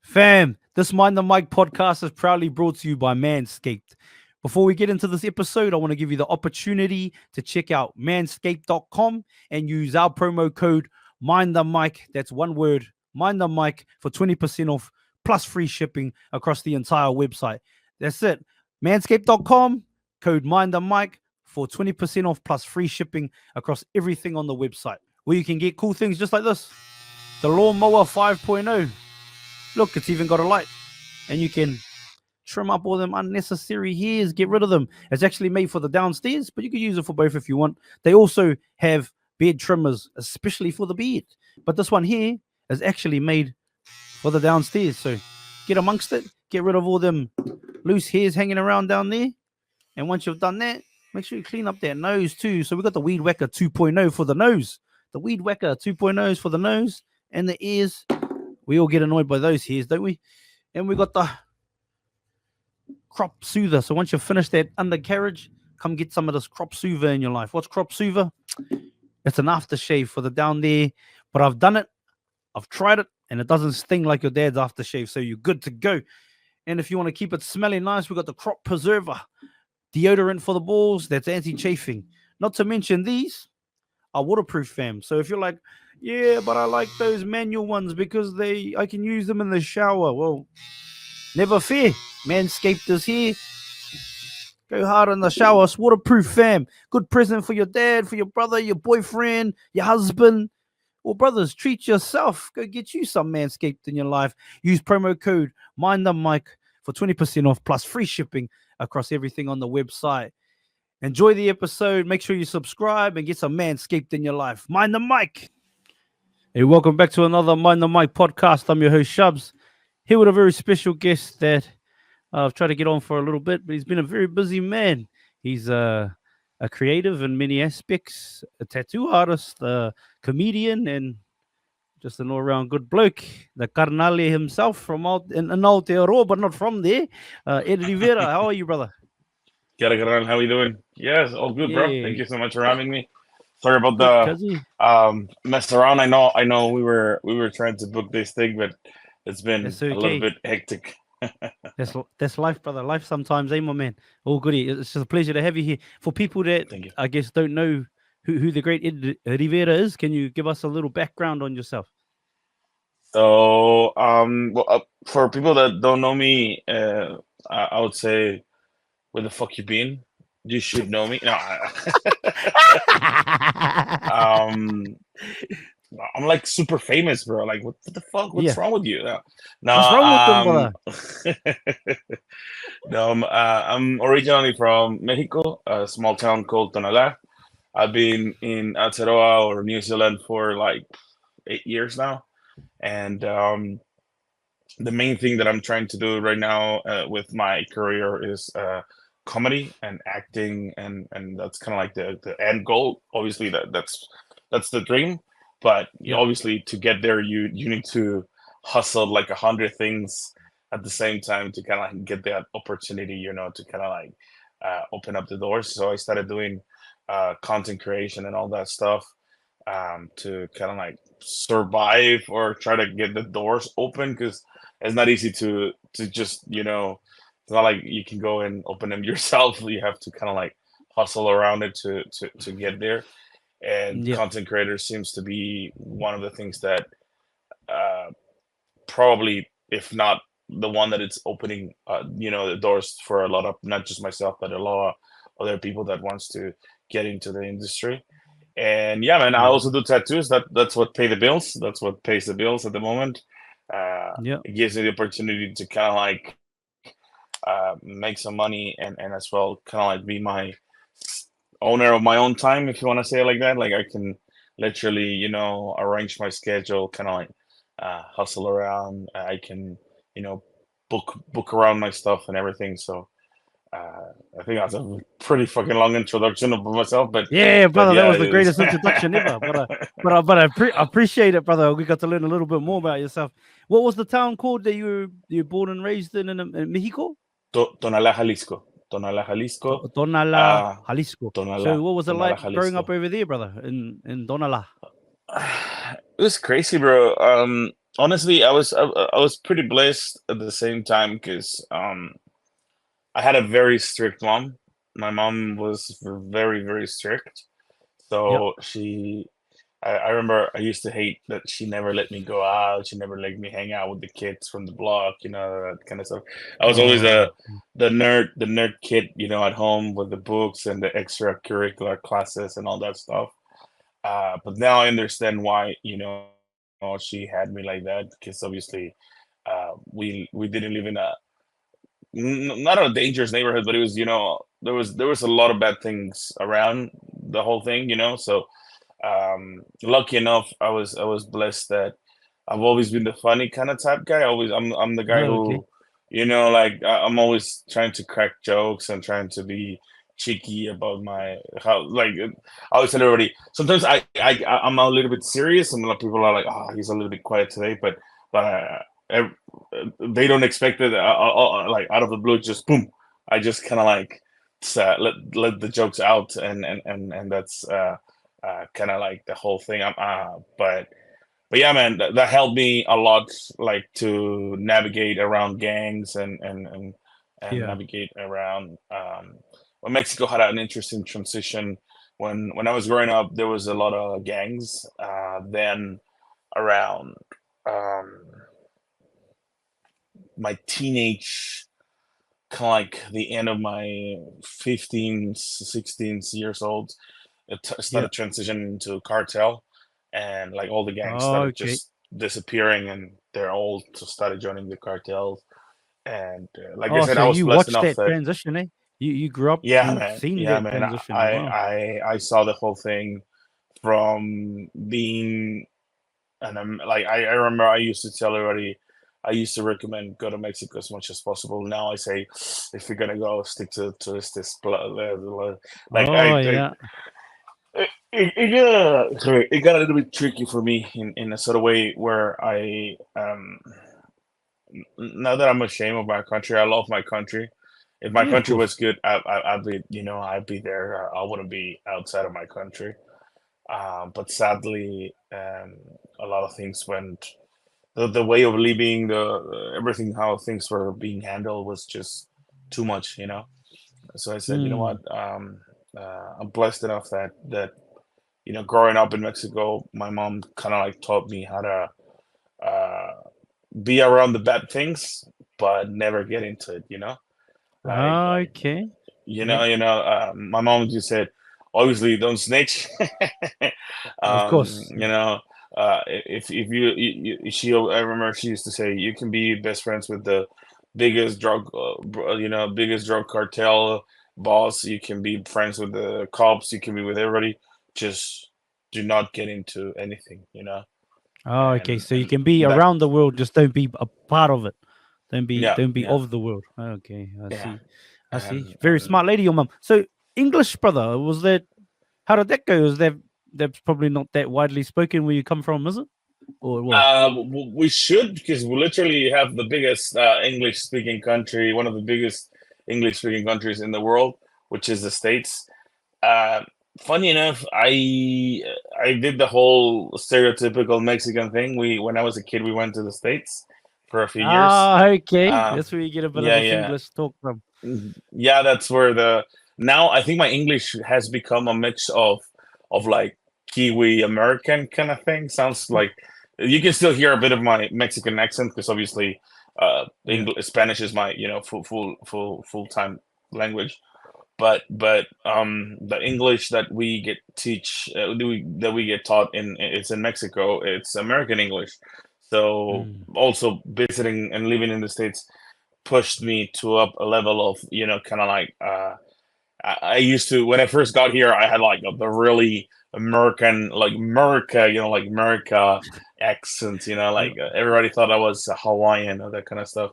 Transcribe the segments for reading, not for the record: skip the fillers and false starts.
Fam, this Mind the Mic podcast is proudly brought to you by Manscaped. Before we get into this episode, I want to give you the opportunity to check out manscaped.com and use our promo code Mind the Mic. That's one word, Mind the Mic, for 20% off plus free shipping across the entire website. That's it. Manscaped.com, code Mind the Mic for 20% off plus free shipping across everything on the website, where you can get cool things just like this. The Lawnmower 5.0. Look, it's even got a light, and you can trim up all them unnecessary hairs, get rid of them. It's actually made for the downstairs, but you can use it for both if you want. They also have beard trimmers, especially for the beard. But this one here is actually made for the downstairs. So get amongst it, get rid of all them loose hairs hanging around down there. And once you've done that, make sure you clean up that nose too. So we got the Weed Whacker 2.0 for the nose. The Weed Whacker 2.0 is for the nose and the ears. We all get annoyed by those hairs, don't we? And we got the crop soother. So once you finish that undercarriage, come get some of this crop soother in your life. What's crop soother? It's an aftershave for the down there. But I've done it. I've tried it. And it doesn't sting like your dad's aftershave. So you're good to go. And if you want to keep it smelling nice, we got the crop preserver. Deodorant for the balls. That's anti-chafing. Not to mention these are waterproof, fam. So if you're like, yeah, but I like those manual ones because I can use them in the shower. Well, never fear. Manscaped is here. Go hard in the shower. It's waterproof, fam. Good present for your dad, for your brother, your boyfriend, your husband. Well, brothers, treat yourself. Go get you some Manscaped in your life. Use promo code Mind the Mic for 20% off plus free shipping across everything on the website. Enjoy the episode. Make sure you subscribe and get some Manscaped in your life. Mind the Mic. Hey, welcome back to another Mind the Mic podcast. I'm your host, Shubz, here with a very special guest that I've tried to get on for a little bit, but he's been a very busy man. He's a creative in many aspects, a tattoo artist, a comedian, and just an all-around good bloke. The Carnale himself from out in Aotearoa, but not from there. Edd Rivera, how are you, brother? How are you doing? Yes, all good, bro. Yeah. Thank you so much for having me. Sorry about the mess around. I know we were trying to book this thing, but it's been a little bit hectic. That's life, brother. Life sometimes, my man. All goody. It's just a pleasure to have you here. For people that I guess don't know who the great Edd Rivera is, can you give us a little background on yourself? So, for people that don't know me, I would say, where the fuck you been? You should know me. No, I'm like super famous, bro. Like, what the fuck? What's wrong with you? No, what's wrong with them, brother? No, I'm originally from Mexico, a small town called Tonalá. I've been in Aotearoa or New Zealand for like 8 years now, and the main thing that I'm trying to do right now with my career is comedy and acting, and that's kind of like the end goal. Obviously, that's the dream, but obviously to get there, you need to hustle like 100 things at the same time to kind of like get that opportunity, to kind of like open up the doors. So I started doing content creation and all that stuff to kind of like survive or try to get the doors open, because it's not easy to just it's not like you can go and open them yourself. You have to kind of like hustle around it to get there. And content creators seems to be one of the things that probably, if not the one that it's opening, the doors for a lot of, not just myself, but a lot of other people that wants to get into the industry. And yeah, man, I also do tattoos. That's what pay the bills. That's what pays the bills at the moment. It gives me the opportunity to kind of like make some money and as well kind of like be my owner of my own time, if you want to say it like that. Like I can literally, arrange my schedule, kind of like hustle around. I can, book around my stuff and everything. So I think that's a pretty fucking long introduction of myself, but brother, that was the greatest introduction ever. But I appreciate it, brother. We got to learn a little bit more about yourself. What was the town called that you were born and raised in Mexico? Tonalá, Jalisco. Tonalá, Jalisco. Jalisco. Tonalá, so what was it like Jalisco. growing up over there, brother, in Tonalá? It was crazy, bro. honestly, I was pretty blessed at the same time because I had a very strict mom. My mom was very, very strict. Yep. So I remember I used to hate that she never let me go out. She never let me hang out with the kids from the block, that kind of stuff. I was always Oh, the nerd kid, at home with the books and the extracurricular classes and all that stuff. But now I understand why, she had me like that because obviously, we didn't live in not a dangerous neighborhood, but it was, there was a lot of bad things around the whole thing, so lucky enough, I was blessed that I've always been the funny kind of type guy. I'm the guy okay. who, like I'm always trying to crack jokes and trying to be cheeky about my how like I always tell everybody. Sometimes I'm a little bit serious, and a lot of people are like, "Oh, he's a little bit quiet today," but ev- they don't expect it. Like out of the blue, just boom. I just kind of like let the jokes out, and that's kind of like the whole thing. But yeah, man, that helped me a lot, like to navigate around gangs and Yeah. navigate around. Well, Mexico had an interesting transition when I was growing up. There was a lot of gangs. Then around um, my teenage, kind of like the end of my 15, 16 years old, it Yeah. started transitioning into cartel, and like all the gangs started Okay. just disappearing, and they're all just started joining the cartels. And like I Oh, said, so I was you blessed watched enough that that transition, eh? You grew up yeah, and man, seen yeah, that man, transition. Wow. I saw the whole thing from being, and I'm like I remember I used to tell everybody. I used to recommend go to Mexico as much as possible. Now I say, if you're gonna go, stick to this. Like Oh, yeah. it got a little bit tricky for me in a sort of way where now that I'm ashamed of my country, I love my country. If my Yeah, of country course. was good, I'd be, I'd be there. I wouldn't be outside of my country. But sadly, a lot of things went. The way of living, the everything, how things were being handled was just too much. So I said, you know what? Mm. I'm blessed enough that growing up in Mexico, my mom kind of like taught me how to uh, be around the bad things, but never get into it. Like Okay. Yeah, my mom just said, obviously, don't snitch. of course. You know, if I remember she used to say, you can be best friends with the biggest drug cartel boss. You can be friends with the cops. You can be with everybody. Just do not get into anything. Oh, okay. And So you can be that, around the world, just don't be a part of it. yeah, Don't be yeah, of the world. Okay, I yeah, see. I see. Very and smart lady, your mum. So English, brother, was that? How did that go? Was that that's probably not that widely spoken where you come from, is it? Or what? We should, because we literally have the biggest English speaking country, one of the biggest English speaking countries in the world, which is the States. Uh, Funny enough, I did the whole stereotypical Mexican thing. When I was a kid, we went to the States for a few years. Ah, okay. Uh, That's where you get a bit of yeah, a yeah, Finglish talk from. yeah. That's where the now I think my English has become a mix of like Kiwi American kind of thing. Sounds like you can still hear a bit of my Mexican accent because obviously Yeah. Spanish is my full time language. But the English that we get teach that we get taught it's in Mexico. It's American English. So Mm. also visiting and living in the States pushed me to up a level of kind of like I used to, when I first got here, I had like the really American, like America, like America accent, Yeah. like everybody thought I was a Hawaiian or that kind of stuff,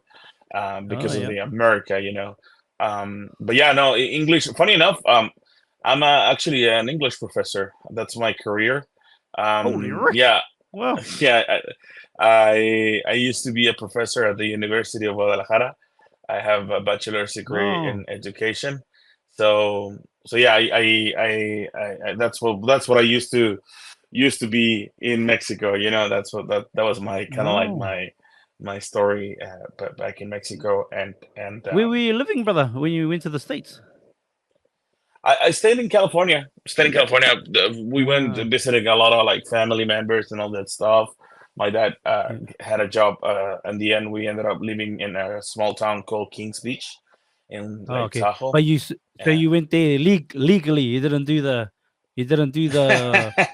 Oh, because of yeah. the America. But yeah, no, English. Funny enough, I'm actually an English professor. That's my career. Holy Rick. Yeah, Well. yeah. I used to be a professor at the University of Guadalajara. I have a bachelor's degree Oh. in education. So yeah, that's what I used to. used to be in Mexico. That's what that was my kind of like Oh. my story back in Mexico, and Where were you living, brother, when you went to the States? I stayed in California. Stayed in California. We went Ah, visiting a lot of like family members and all that stuff. My dad yeah. had a job. In the end, we ended up living in a small town called Kings Beach in Oh, Lake okay. Tahoe. But so Yeah. you went there legally. You didn't do the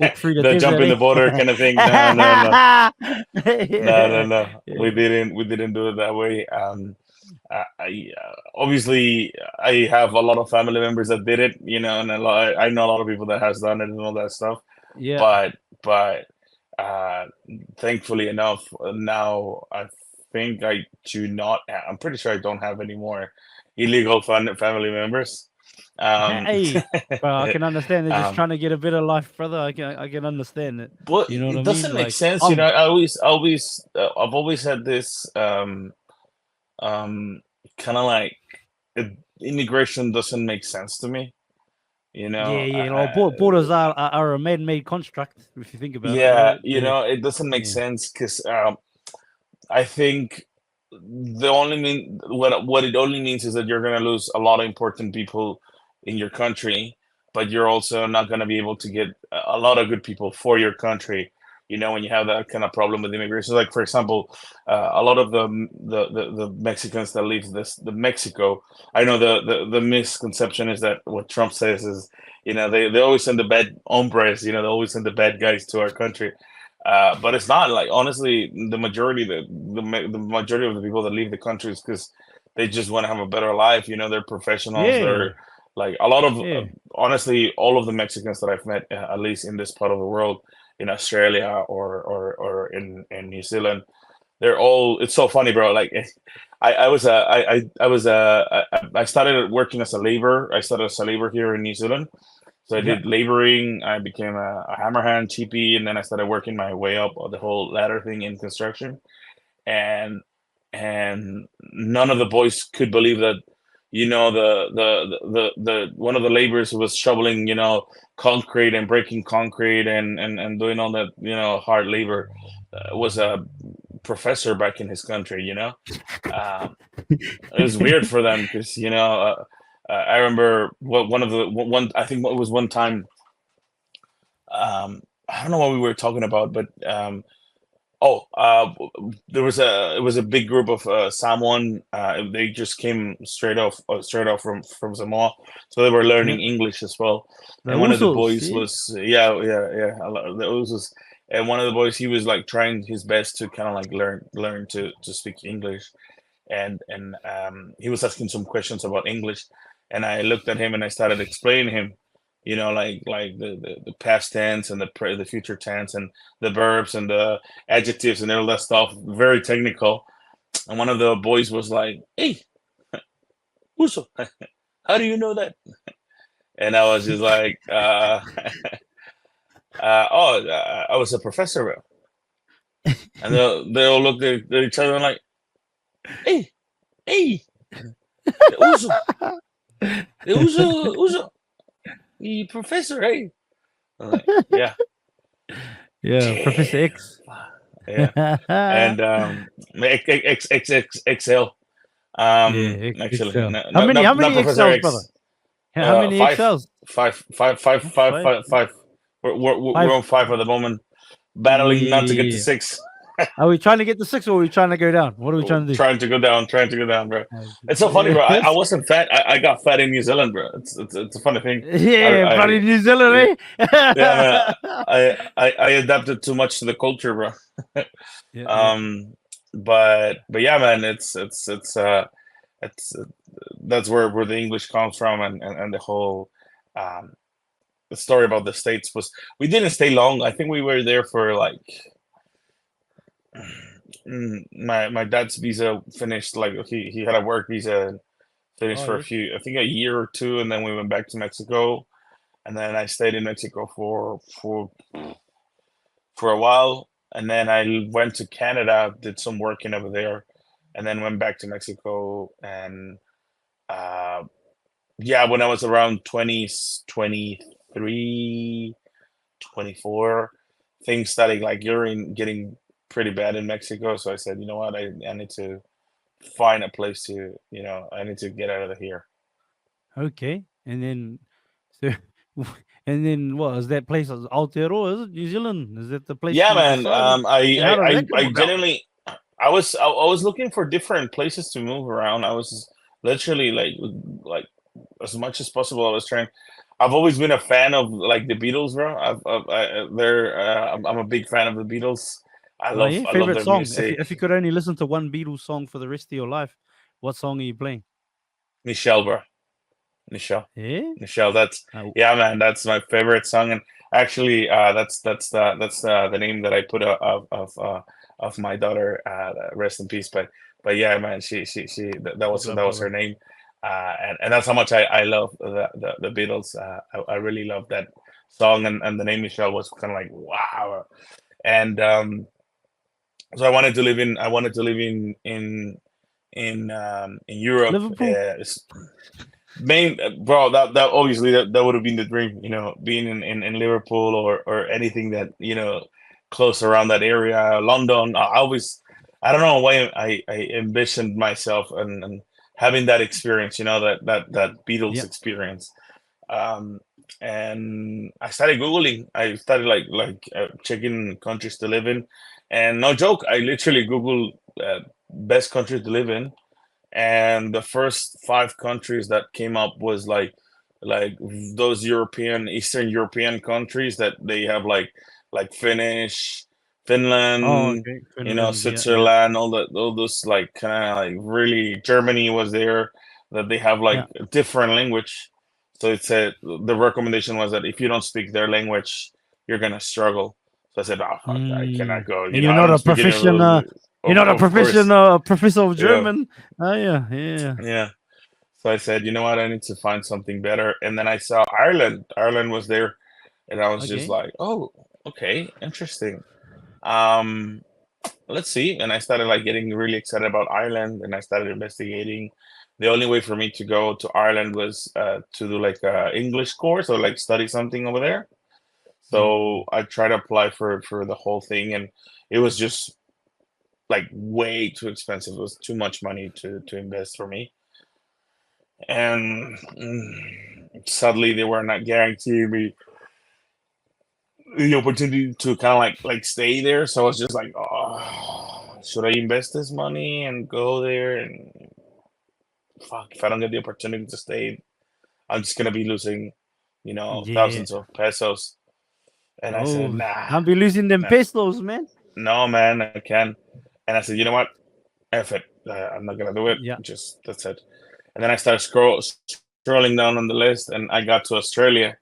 walk through the The jump desert, in the eh? border kind of thing. No, no, no, no, no, Yeah. no. We Yeah. didn't do it that way. Obviously I have a lot of family members that did it, and I know a lot of people that has done it and all that stuff. Yeah. But uh, thankfully enough, now I think I do not. I'm pretty sure I don't have any more illegal family members. Um, Hey, bro, I can understand. They're just um, trying to get a better life, brother. I can understand it. but You know what I it mean? doesn't make Like, sense, I've always had this um, kind of like it, immigration doesn't make sense to me. You yeah, know, yeah. Well, borders are a man-made construct if you think about it, yeah, right? They, it doesn't make yeah, sense because I think the only mean what it only means is that you're going to lose a lot of important people in your country, but you're also not going to be able to get a lot of good people for your country. When you have that kind of problem with immigration, like for example, a lot of the Mexicans that leave the Mexico, I know the misconception is that what Trump says is, they always send the bad hombres, they always send the bad guys to our country. But it's not like honestly the majority of the people that leave the country is because they just want to have a better life. They're professionals. yeah, They're like a lot of yeah. honestly all of the Mexicans that I've met, at least in this part of the world, in Australia or in New Zealand, they're all. It's so funny, bro. Like I started working as a laborer. I started as a laborer here in New Zealand. So I Yeah. did laboring. I became a hammerhand, chippy, and then I started working my way up the whole ladder thing in construction. And none of the boys could believe that, the one of the laborers who was shoveling, concrete and breaking concrete and doing all that, hard labor, was a professor back in his country. It was weird for them because I remember one of the one I think it was one time, I don't know what we were talking about, but oh, there was it was a big group of Samoan. They just came straight off from Samoa, so they were Yeah. learning English as well. The And one of the Usos, boys yeah. was, yeah, the Usos. And one of the boys, he was like trying his best to kind of like learn to speak English, and he was asking some questions about English, and I looked at him and I started explaining him, like the past tense and the future tense and the verbs and the adjectives and all that stuff, very technical. And one of the boys was like, "Hey, Uso, how do you know that?" And I was just like, "Oh, I was a professor." And they all looked at each other and like, "Hey, hey, Uso, Uso, the professor, hey." I'm like, "Yeah, Yeah, Professor damn, X. yeah." Yeah, And XL. Actually, Excel. no, How no, many how not many Professor Excels, brother? X. How many Five, Excels? five, five, five, five, Five, five, five, five. We're 5. on five at the moment, battling not to get to Yeah. six. Are we trying to get to 6 or are we trying to go down? What are we trying to do? Trying to go down, bro. It's so funny, bro. I wasn't fat. I got fat in New Zealand, bro. It's a funny thing. Yeah, I bloody New Zealand, yeah, man. eh? I adapted too much to the culture, bro. Yeah, yeah. Um, but yeah, man. It's that's where the English comes from, and the whole um the story about the States was we didn't stay long. I think we were there for like my dad's visa finished, like he had a work visa and finished Oh, for a yes. few, I think a year or two, and then we went back to Mexico, and then I stayed in Mexico for a while, and then I went to Canada, did some working over there, and then went back to Mexico. And uh yeah, when I was around 20, 23, 24, things started like getting pretty bad in Mexico. So I said, you know what, I need to find a place to, I need to get out of here. Okay, and then so, and then what is that place? Aotearoa, is it New Zealand? Is that the place Yeah, you man. decided? And how did that come I about? genuinely, I was looking for different places to move around. I was literally like as much as possible. I was trying. I've always been a fan of like the Beatles, bro. I'm a big fan of the Beatles. Oh yeah, I love favorite their song. music. If you could only listen to one Beatles song for the rest of your life, what song are you playing? Michelle, bro. Michelle. Yeah. Michelle, that's Uh, yeah, man. That's my favorite song, and actually, that's the name that I put of my daughter. Rest in peace. But yeah, man, that was her brother. name, and that's how much I love the Beatles. I really love that song, and the name Michelle was kind of like wow, and so I wanted to live in Europe. Liverpool. Main bro, that obviously that would have been the dream, being in Liverpool or anything that, close around that area. London, I always, I don't know why I envisioned myself and having that experience, that Beatles Yeah. experience. um and I started googling. I started checking countries to live in, and no joke, I literally googled best country to live in, and the first five countries that came up was like those Eastern European countries that they have like Oh, Finland, okay. Finland. Yeah, yeah, Switzerland, all those like kind of like really Germany was there, that they have like yeah. a different language. So it said the recommendation was that if you don't speak their language, you're gonna struggle. So I said, oh fuck, I cannot go. And you're I not don't a speak any of professional. those. You're not a Of course, professional professor of yeah. German. Oh yeah, yeah. Yeah. So I said, you know what, I need to find something better. And then I saw Ireland. Ireland was there, and I was just Okay. like, oh, okay, interesting. Um, let's see. And I started like getting really excited about Ireland, and I started investigating. The only way for me to go to Ireland was to do like a English course or like study something over there. So Mm. I tried to apply for the whole thing, and it was just like way too expensive. It was too much money to invest for me. And sadly they were not guaranteeing me the opportunity to kind of like stay there. So I was just like, oh, should I invest this money and go there? And fuck, if I don't get the opportunity to stay, I'm just gonna be losing, Yeah. thousands of pesos. And I said, Oh, nah, can't be losing them nah, pesos, man. no, man, I can. And I said, you know what, F it, I'm not gonna do it, Yeah. just that's it. And then I started scrolling down on the list, and I got to Australia.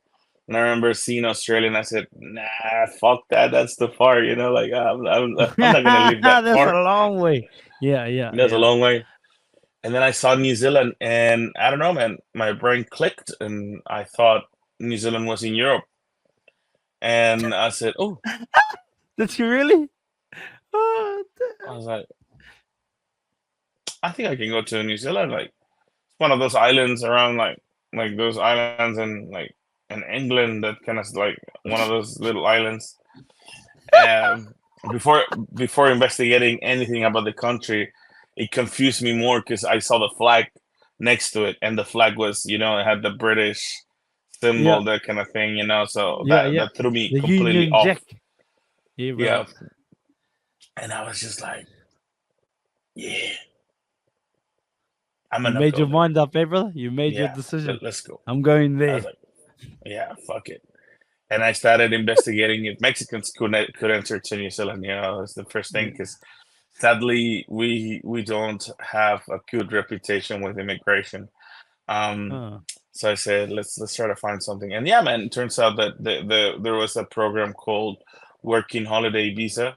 And I remember seeing Australia, and I said, "Nah, fuck that. That's too far. Like I'm not gonna live that That's a far. long way. Yeah, yeah, That's a yeah. long way." And then I saw New Zealand, and I don't know, man. My brain clicked, and I thought New Zealand was in Europe. And I said, "Oh," Did you really? Oh, I was like, "I think I can go to New Zealand. Like it's one of those islands around, like those islands in England, that kind of like one of those little islands." Um, before before investigating anything about the country, it confused me more because I saw the flag next to it, and the flag was, it had the British yeah, symbol, that kind of thing, So yeah, that yeah. that threw me The completely Union off. Jack. Yeah, brother. Yeah, and I was just like, yeah, I'm You gonna made go your there. mind up, eh, brother? You made your Yeah, decision. let's go. I'm going I was there. like, yeah, fuck it. And I started investigating if Mexicans could enter to New Zealand. It's the first thing, Yeah. because sadly we don't have a good reputation with immigration. Um, Oh. so I said, let's try to find something. And yeah, man, it turns out that there was a program called Working Holiday Visa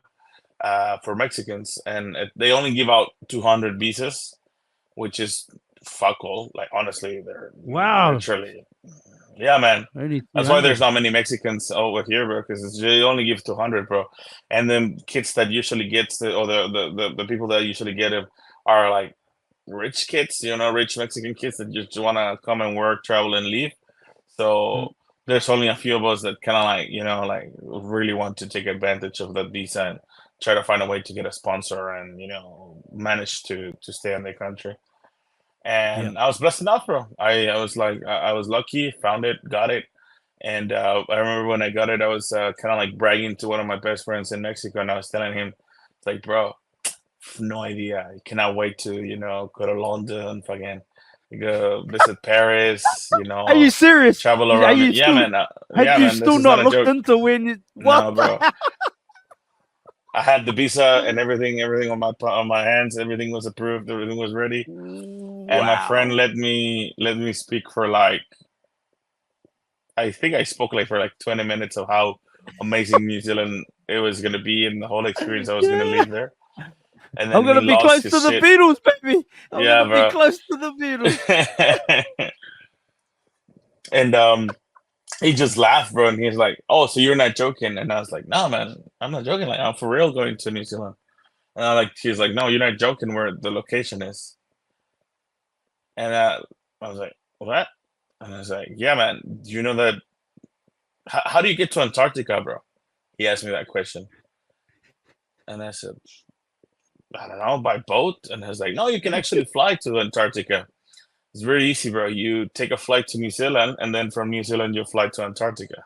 for Mexicans, and they only give out 200 visas, which is fuck all. Like honestly, they're Wow. literally, yeah, man. Only That's why there's 200. not many Mexicans over here, bro, because they only give 200, bro. And then kids that usually gets or the people that usually get it are like rich kids, rich Mexican kids that just want to come and work, travel, and leave. Mm. So there's only a few of us that kind of like really want to take advantage of that visa and try to find a way to get a sponsor and manage to stay in the country. Yeah. And I was blessed enough, bro. I was like I was lucky, found it, got it. And I remember when I got it, I was kind of like bragging to one of my best friends in Mexico, and I was telling him, it's like, bro, no idea. I cannot wait to, go to London, fucking go visit Paris, Are you serious? travel Are around it. you Yeah, still? man. Had Yeah, you man. This still is not not a looked joke. into when you what? No, bro. I had the visa and everything on my hands. Everything was approved. Everything was ready. And my friend Wow. let me speak for like, I think I spoke like for like 20 minutes of how amazing New Zealand it was gonna be and the whole experience I was gonna Yeah. leave there. And I'm then he gonna be lost close his to the shit. Beatles, baby. I'm Yeah, gonna be bro. close to the Beatles. And he just laughed, bro, and he's like, "Oh, so you're not joking?" And I was like, "No, man, I'm not joking. Like, I'm for real going to New Zealand." And he's like, "No, you're not joking. Where the location is?" And I was like, "What?" And I was like, "Yeah, man. Do you know that? How do you get to Antarctica, bro?" He asked me that question, and I said, "I don't know, by boat." And I was like, "No, you can actually fly to Antarctica. It's very easy, bro. You take a flight to New Zealand, and then from New Zealand you fly to Antarctica."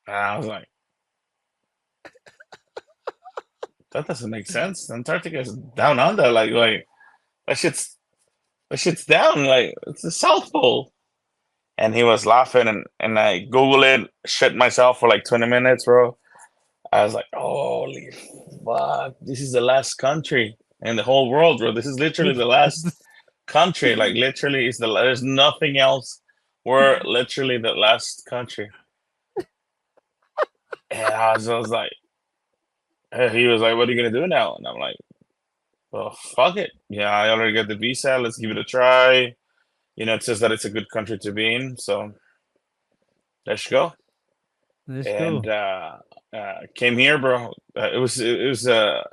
And I was like, "That doesn't make sense. Antarctica is down under. Like that shit's that shit's down. Like it's the South Pole." And he was laughing, and I Google it, shit myself for like 20 minutes, bro. I was like, "Holy fuck! This is the last country in the whole world, bro. This is literally the last country. Like literally, there's nothing else. We're literally the last country." And I was like, he was like, "What are you gonna do now?" And I'm like, "Well, fuck it. Yeah, I already got the visa. Let's give it a try. It says that it's a good country to be in, so let's go." Let's And go. came here, bro. It was a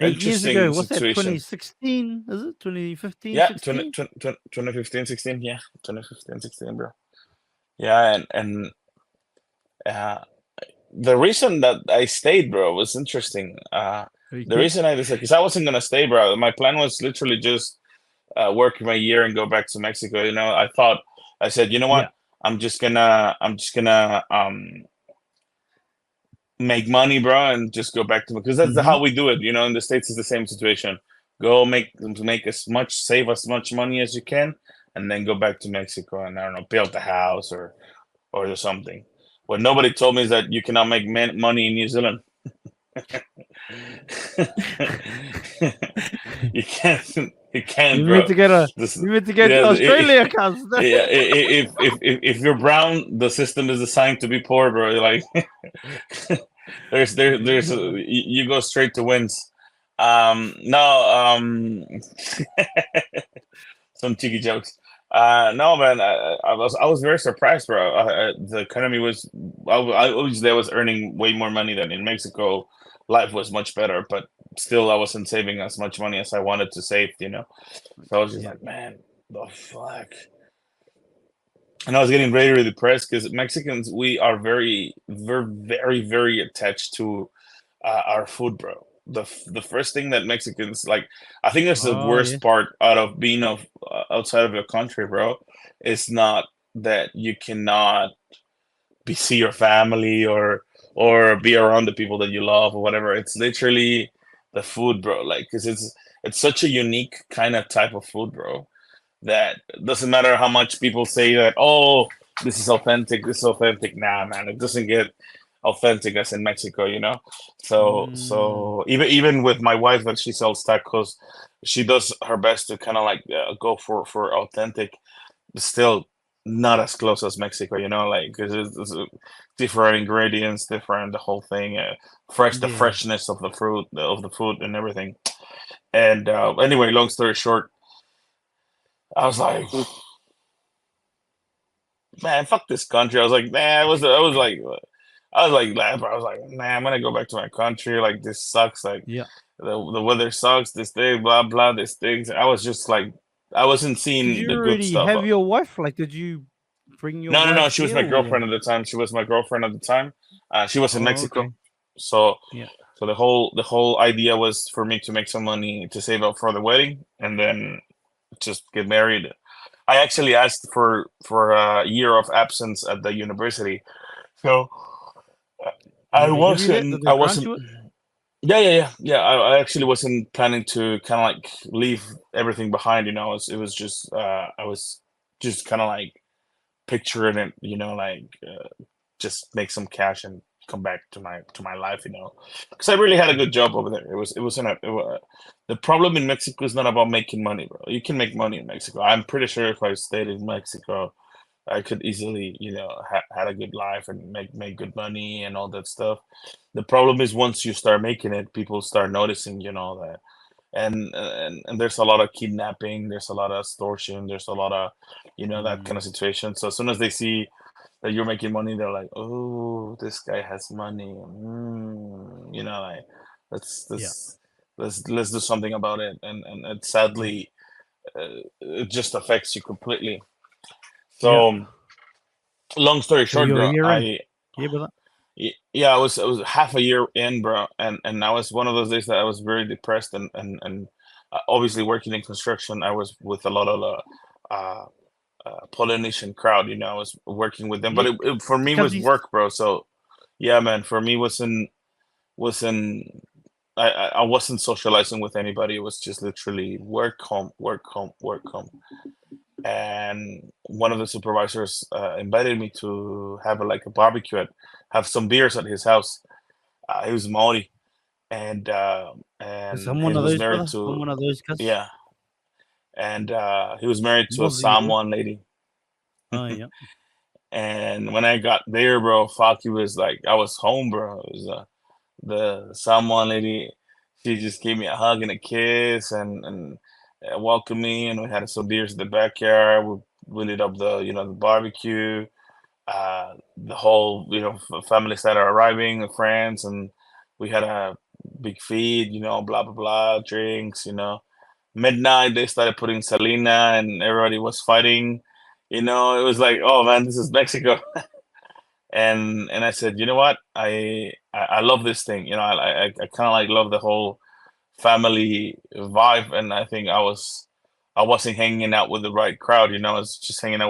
8 years interesting ago. What's that? situation. 2016? Is it 2015? Yeah, 16? 2015, 16. Yeah, 2015, 16, bro. Yeah, and uh, the reason that I stayed, bro, was interesting. The Okay. reason I decided, because I wasn't gonna stay, bro. My plan was literally just work my year and go back to Mexico. I said, you know Yeah. what? I'm just gonna make money, bro, and just go back to, because that's Mm-hmm. how we do it. In the States, it's the same situation. Go save as much money as you can, and then go back to Mexico and, I don't know, build a house or something. What nobody told me is that you cannot make money in New Zealand. You can't. You can't, You meant bro. to get a. This, You meant to go to yeah, Australia, cuz. yeah. If you're brown, the system is designed to be poor, bro. Like, you go straight to wins. No, some cheeky jokes. No, man, I was very surprised, bro. The economy was, obviously I was earning way more money than in Mexico. Life was much better, but still I wasn't saving as much money as I wanted to save. So I was just Yeah. like, man, the fuck. And I was getting really, really depressed because Mexicans, we are very, very, very, very attached to our food, bro. The first thing that Mexicans like, I think that's the Oh worst yes. part out of being outside of your country, bro. It's not that you cannot see your family or be around the people that you love or whatever. It's literally the food, bro. Like, because it's such a unique kind of type of food, bro, that doesn't matter how much people say that, oh, this is authentic, this is authentic. Nah, man, it doesn't get authentic as in Mexico. So Mm, so even with my wife that she sells tacos, she does her best to kind of like go for authentic, but still not as close as Mexico, like, because it's different ingredients, different the whole thing, the yeah. freshness of the fruit, of the food and everything. And anyway, long story short, I was like, man, fuck this country. I was like, man, nah, bro. I was like, man, I'm gonna go back to my country. Like, this sucks. Like, Yeah. the weather sucks. This thing, blah blah. This thing. I was just like, I wasn't Did seeing you the good already stuff. have your wife? Like, did you bring your No, no, no. wife She was here? my Or... girlfriend at the time. She was my girlfriend at the time. She was in Oh, Mexico, okay. so Yeah. so the whole idea was for me to make some money to save up for the wedding and then just get married. I actually asked for a year of absence at the university, so uh, I Did they give you that? wasn't. Did they I grant wasn't. you it? Yeah, yeah, yeah, yeah. I actually wasn't planning to kind of like leave everything behind. It was just I was just kind of like picturing it. Like just make some cash and come back to my life. Because I really had a Yeah. good job over there. It was in the problem in Mexico is not about making money, bro. You can make money in Mexico. I'm pretty sure if I stayed in Mexico, I could easily, had a good life and make good money and all that stuff. The problem is once you start making it, people start noticing, that, and there's a lot of kidnapping, there's a lot of extortion, there's a lot of, that kind of Mm, situation. So as soon as they see that you're making money, they're like, "Oh, this guy has money. Like let's yeah. let's let's do something about it." And it Yeah. sadly, it just affects you completely. Yeah. So long story So short, you're a bro, year in. Yeah, brother. yeah, I was half a year in, bro, and I was one of those days that I was very depressed and obviously working in construction, I was with a lot of uh, Polynesian crowd. I was working with them, but Yeah. it for me was Cuzzies. work, bro. So yeah, man, for me wasn't I wasn't socializing with anybody. It was just literally work, home, work, home, work, home. And one of the supervisors invited me to have like a barbecue, have some beers at his house. He was Maori, and Yes, and I'm he one of was those, married brother. I'm to one of those, cuz. yeah, and he was married I'm to a Aussie, bro. Samoan lady. Oh, yeah. And when I got there, bro, fuck, he was like, I was home, bro. It was the Samoan lady. She just gave me a hug and a kiss and welcomed me, and we had some beers in the backyard. We lit up the barbecue. The whole family started arriving, the friends, and we had a big feed. Blah blah blah, drinks. Midnight they started putting Selena, and everybody was fighting. It was like, oh man, this is Mexico. And I said, you know what? I love this thing. I kind of like love the whole family vibe, and I think I wasn't hanging out with the right crowd. I was just hanging out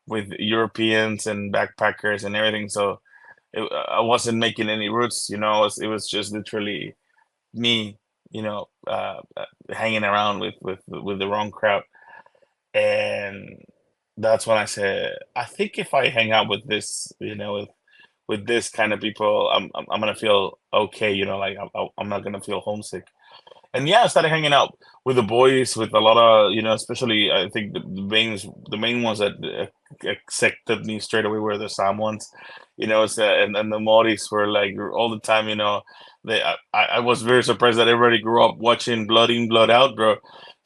with Europeans and backpackers and everything. So I wasn't making any roots. It was just literally me. Hanging around with the wrong crowd, and that's when I said, I think if I hang out with this, with this kind of people, I'm gonna feel okay. Like I'm not gonna feel homesick. And yeah, I started hanging out with the boys, with a lot of, especially I think the main ones that accepted me straight away were the Samoans. And the Maoris were like all the time. I was very surprised that everybody grew up watching Blood In, Blood Out, bro.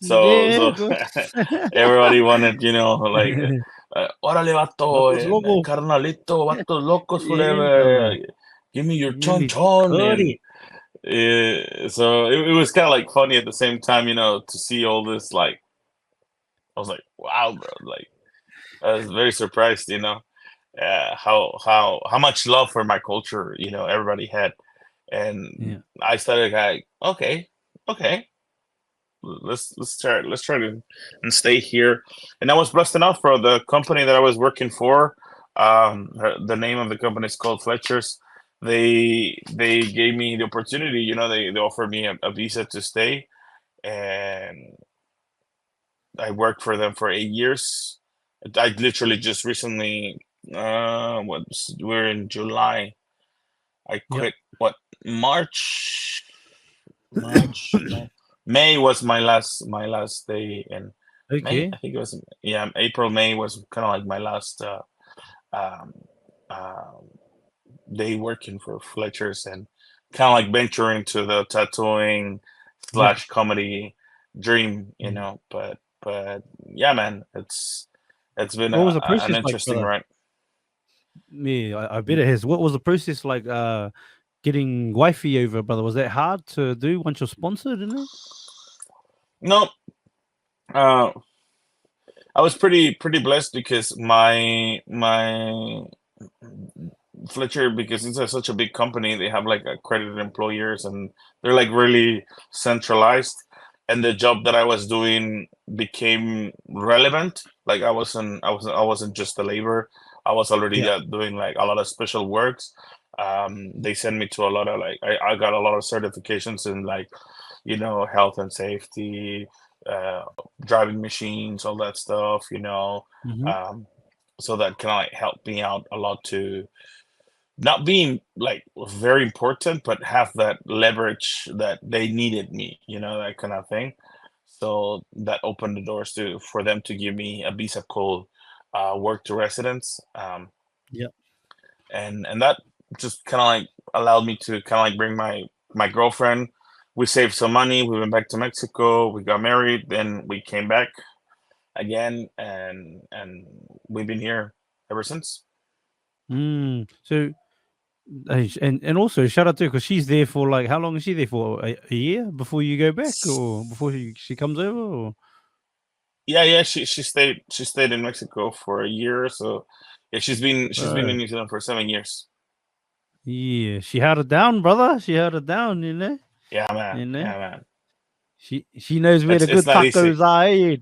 So Yeah, so bro. everybody wanted, like, órale, vato, Vatos loco. carnalito, vatos locos, Yeah, forever. brother. Give me your Give chon me chon. And curry. so it was kind of like funny at the same time, to see all this. Like, I was like, wow, bro. Like, I was very surprised, how much love for my culture, everybody had. And Yeah. I started like, okay, okay, let's try to and stay here. And I was blessed enough for the company that I was working for. The name of the company is called Fletcher's. They gave me the opportunity. They offered me a visa to stay, and I worked for them for 8 years. I literally just recently, we're in July. I Yep. quit. What, March? March? No, May was my last day in May. Okay. I think it was, yeah. April, May was kind of like my last um, uh, day working for Fletcher's, and kind of like venturing to the tattooing Yeah. slash comedy dream. Yeah. But yeah, man, it's been What was the an process like, interesting brother? ride. Me, I bet it has. What was the process like? Getting wifey over, brother. Was that hard to do once you're sponsored in it? No, uh, I was pretty blessed because my Fletcher, because it's such a big company, they have like accredited employers and they're like really centralized. And the job that I was doing became relevant. Like I wasn't just a labor. I was already Yeah. doing like a lot of special works. They sent me to a lot of like I got a lot of certifications in like health and safety, uh, driving machines, all that stuff. Hmm. Um, so that kind of like helped me out a lot to not being like very important, but have that leverage that they needed me, that kind of thing. So that opened the doors to for them to give me a visa called work to residence, Yeah. and that just kind of like allowed me to kind of like bring my girlfriend. We saved some money. We went back to Mexico. We got married. Then we came back again, and we've been here ever since. So and also shout out to her because she's there for like how long is she there for? A year before you go back, or before she comes over, or Yeah, yeah, she stayed in Mexico for a year, so yeah, she's been in bro? New Zealand for 7 years. Yeah, she held it down, brother. She held it down. Yeah, man. You know. Yeah, man. She knows where It's the it's good not easy. tacos are.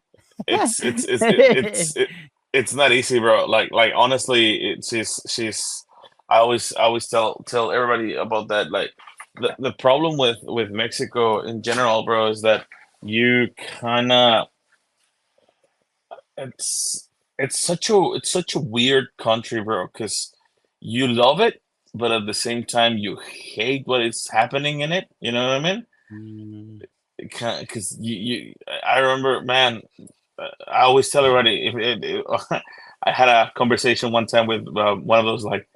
It's not easy, bro. Like honestly, she's. I always tell everybody about that. Like the problem with Mexico in general, bro, is that you kind of it's such a weird country, bro, because you love it, but at the same time you hate what is happening in it. You know what I mean? Mm, Because I remember, man. I always tell everybody I had a conversation one time with one of those like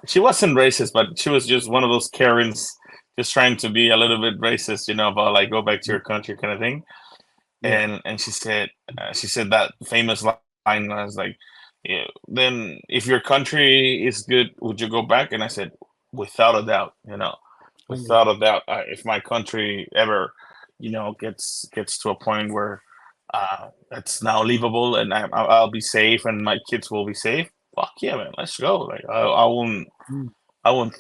she wasn't racist, but she was just one of those Karens, just trying to be a little bit racist, about like go back to mm, your country kind of thing. yeah. And she said that famous line was like, yeah, then if your country is good, would you go back? And I said, without a doubt, Mm, without a doubt, if my country ever, gets to a point where it's now livable and I'll be safe and my kids will be safe. Fuck yeah, man, let's go. Like mm, I won't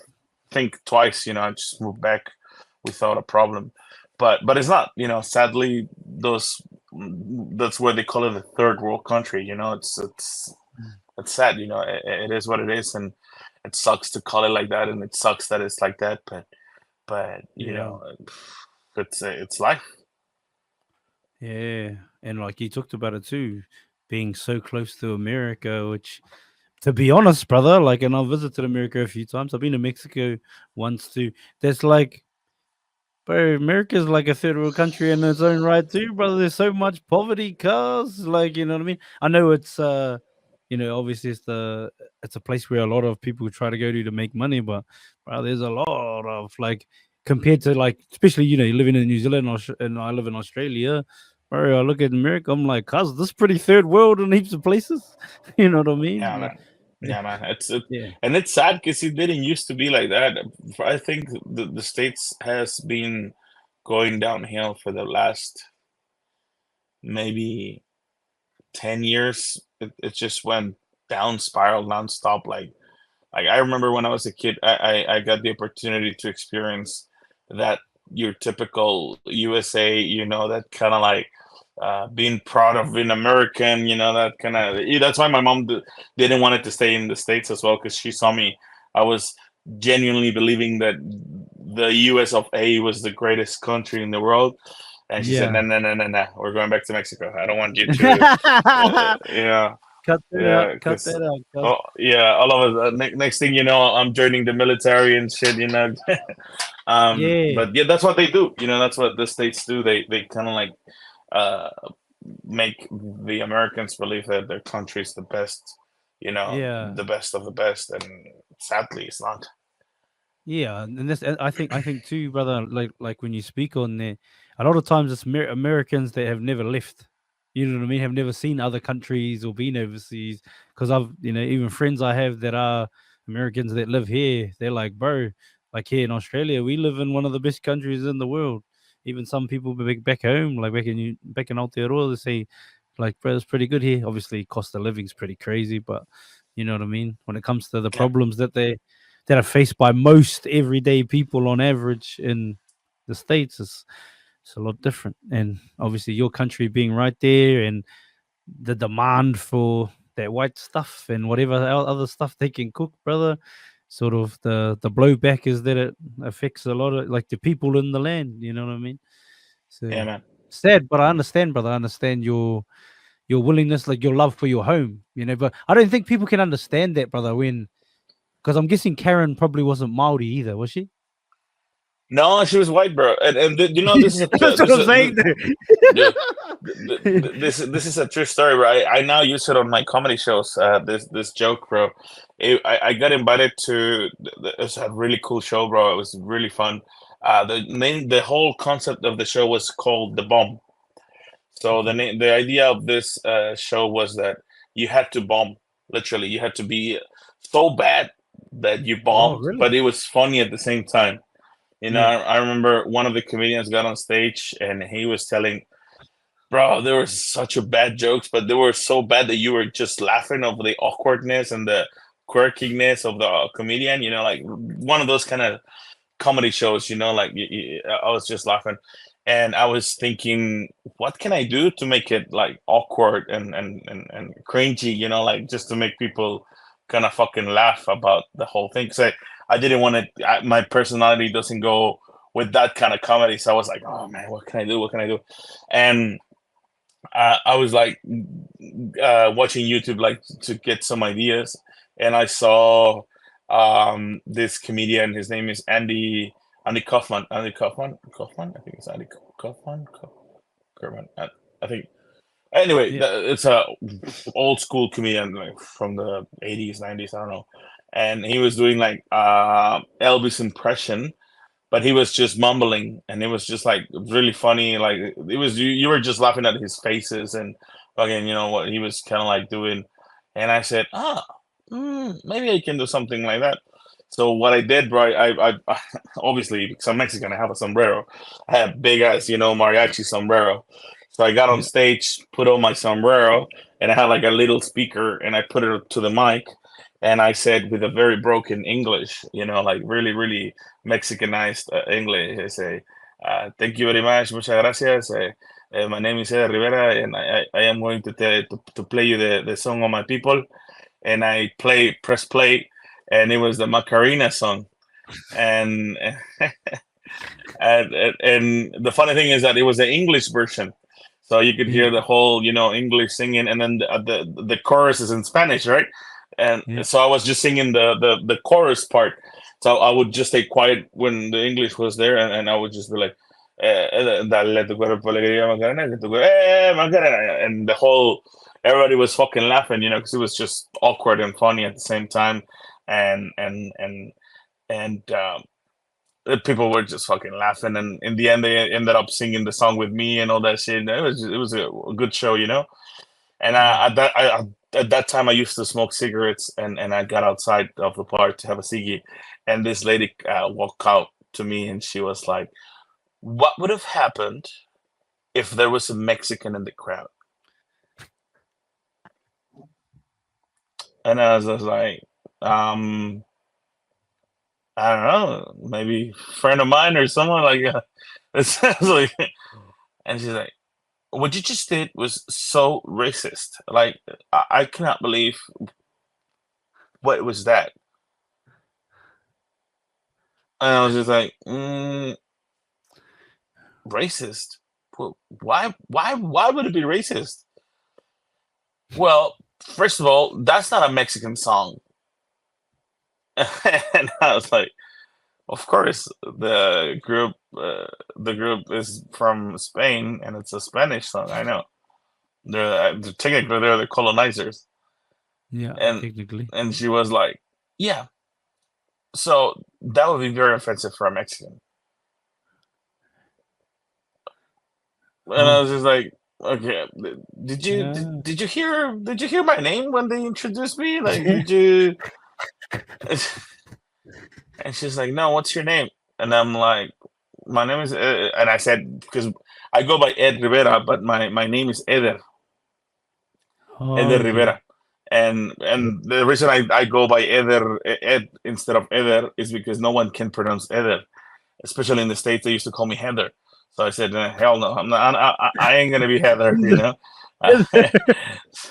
think twice. I just move back without a problem. But it's not. Sadly, those that's where they call it a third world country. mm. It's sad. It is what it is, and it sucks to call it like that, and it sucks that it's like that. But Yeah. it's life. Yeah. And like you talked about it too, being so close to America, which to be honest, brother, like, and I've visited America a few times. I've been to Mexico once too. There's like, bro, America's like a third world country in its own right too, brother. There's so much poverty, cause like, you know what I mean. I know it's obviously it's a place where a lot of people try to go to make money, but bro, there's a lot of like compared to like, especially you living in New Zealand and I live in Australia. Bro, I look at America, I'm like, cuz this pretty third world in heaps of places. You know what I mean? Yeah, man. Yeah, man. Yeah. And it's sad because it didn't used to be like that. I think the states has been going downhill for the last maybe 10 years. It just went down spiral nonstop. Like I remember when I was a kid, I got the opportunity to experience that your typical USA, that kind of like being proud of being American, that kind of. That's why my mom didn't want it to stay in the States as well, because she saw me. I was genuinely believing that the US of A was the greatest country in the world, and she said, "No, Yeah. no, no, no, no. We're going back to Mexico. I don't want you to." Yeah, Cut that out. yeah, Cut because that out. Cuz. oh yeah, all of us. Next thing you know, I'm joining the military and shit. Yeah. But yeah, that's what they do. That's what the states do. They kind of like uh, make the Americans believe that their country is the best. Yeah. The best of the best, and sadly, it's not. Yeah, and this I think too, brother. Like when you speak on there, a lot of times it's Americans that have never left. You know what I mean? Have never seen other countries or been overseas. Because I've even friends I have that are Americans that live here. They're like, bro, like here in Australia, we live in one of the best countries in the world. Even some people back home, like back in Aotearoa, they say Like, bro, it's pretty good here. Obviously, cost of living's pretty crazy, but you know what I mean. When it comes to the Yeah, problems that are faced by most everyday people on average in the states, it's a lot different. And obviously, your country being right there, and the demand for that white stuff and whatever other stuff they can cook, brother. Sort of the blowback is that it affects a lot of like the people in the land. You know what I mean? So yeah, man. sad, but I understand, brother. I understand your willingness, like your love for your home. You know, but I don't think people can understand that, brother. When because I'm guessing Karen probably wasn't Maori either, was she? No, she was white, bro. And this is a That's what this is I'm a, saying. yeah, this is a true story, bro. I now use it on my comedy shows. This joke, bro. I got invited to. It's a really cool show, bro. It was really fun. The whole concept of the show was called the bomb. So Okay. the idea of this show was that you had to bomb. Literally, you had to be so bad that you Oh, bombed, really? but it was funny at the same time. Yeah. I remember one of the comedians got on stage and he was telling, bro, there were such a bad jokes, but they were so bad that you were just laughing over the awkwardness and the quirkiness of the comedian. Like one of those kind of comedy shows. Like I was just laughing, and I was thinking, what can I do to make it like awkward and cringy? Like just to make people kind of fucking laugh about the whole thing. Because I didn't want to. My personality doesn't go with that kind of comedy, so I was like, oh man, what can I do? What can I do? And I was like watching YouTube like to get some ideas, and I saw this comedian. His name is Andy Kaufman. I think it's Andy Kaufman. Kaufman. I think. Anyway, Yeah. it's a old school comedian like from the 80s, 90s. I don't know, and he was doing like Elvis impression, but he was just mumbling, and it was just like really funny. Like it was you were just laughing at his faces and fucking what he was kind of like doing. And I said, maybe I can do something like that. So what I did, bro, I obviously because I'm Mexican, I have a sombrero. I have big ass mariachi sombrero. So I got on Yeah. stage, put on my sombrero, and I had like a little speaker, and I put it to the mic, and I said with a very broken English, like really, really Mexicanized English. I say, "Thank you very much, muchas gracias. My name is Edd Rivera, and I am going to play you the song of my people." And I press play, and it was the Macarena song. And and the funny thing is that it was the English version, so you could Yeah. hear the whole English singing, and then the chorus is in Spanish, right? And Yeah. so I was just singing the chorus part. So I would just stay quiet when the English was there, and I would just be like, "Dale tu cuerpo alegría, Macarena, que tu Macarena," and the whole everybody was fucking laughing, because it was just awkward and funny at the same time, and the people were just fucking laughing, and in the end they ended up singing the song with me and all that shit. It was a good show. And Yeah. at that time I used to smoke cigarettes, and I got outside of the bar to have a ciggy, and this lady walked out to me, and she was like, "What would have happened if there was a Mexican in the crowd?" And I was just like, um, I don't know, maybe friend of mine or someone like. It sounds like, and she's like, what you just did was so racist. Like, I cannot believe what was that. And I was just like, racist. Why would it be racist? Well, first of all, that's not a Mexican song. And I was like, of course, the group is from Spain, and it's a Spanish song. I know. Technically they're the colonizers, Yeah. and Technically. she was like, yeah. So that would be very offensive for a Mexican. And I Oh. was just like, okay, did you did, Yeah. did you hear my name when they introduced me? Like, did you? And she's like, no, what's your name? And I'm like, my name is, and I said because I go by Edd Rivera, but my name is Eder. Oh, Edd okay. Rivera. And the reason I go by Ed instead of Eder is because no one can pronounce Eder, especially in the States. They used to call me Heather, so I said, "Hell no, I'm not. I ain't gonna be Heather," you know.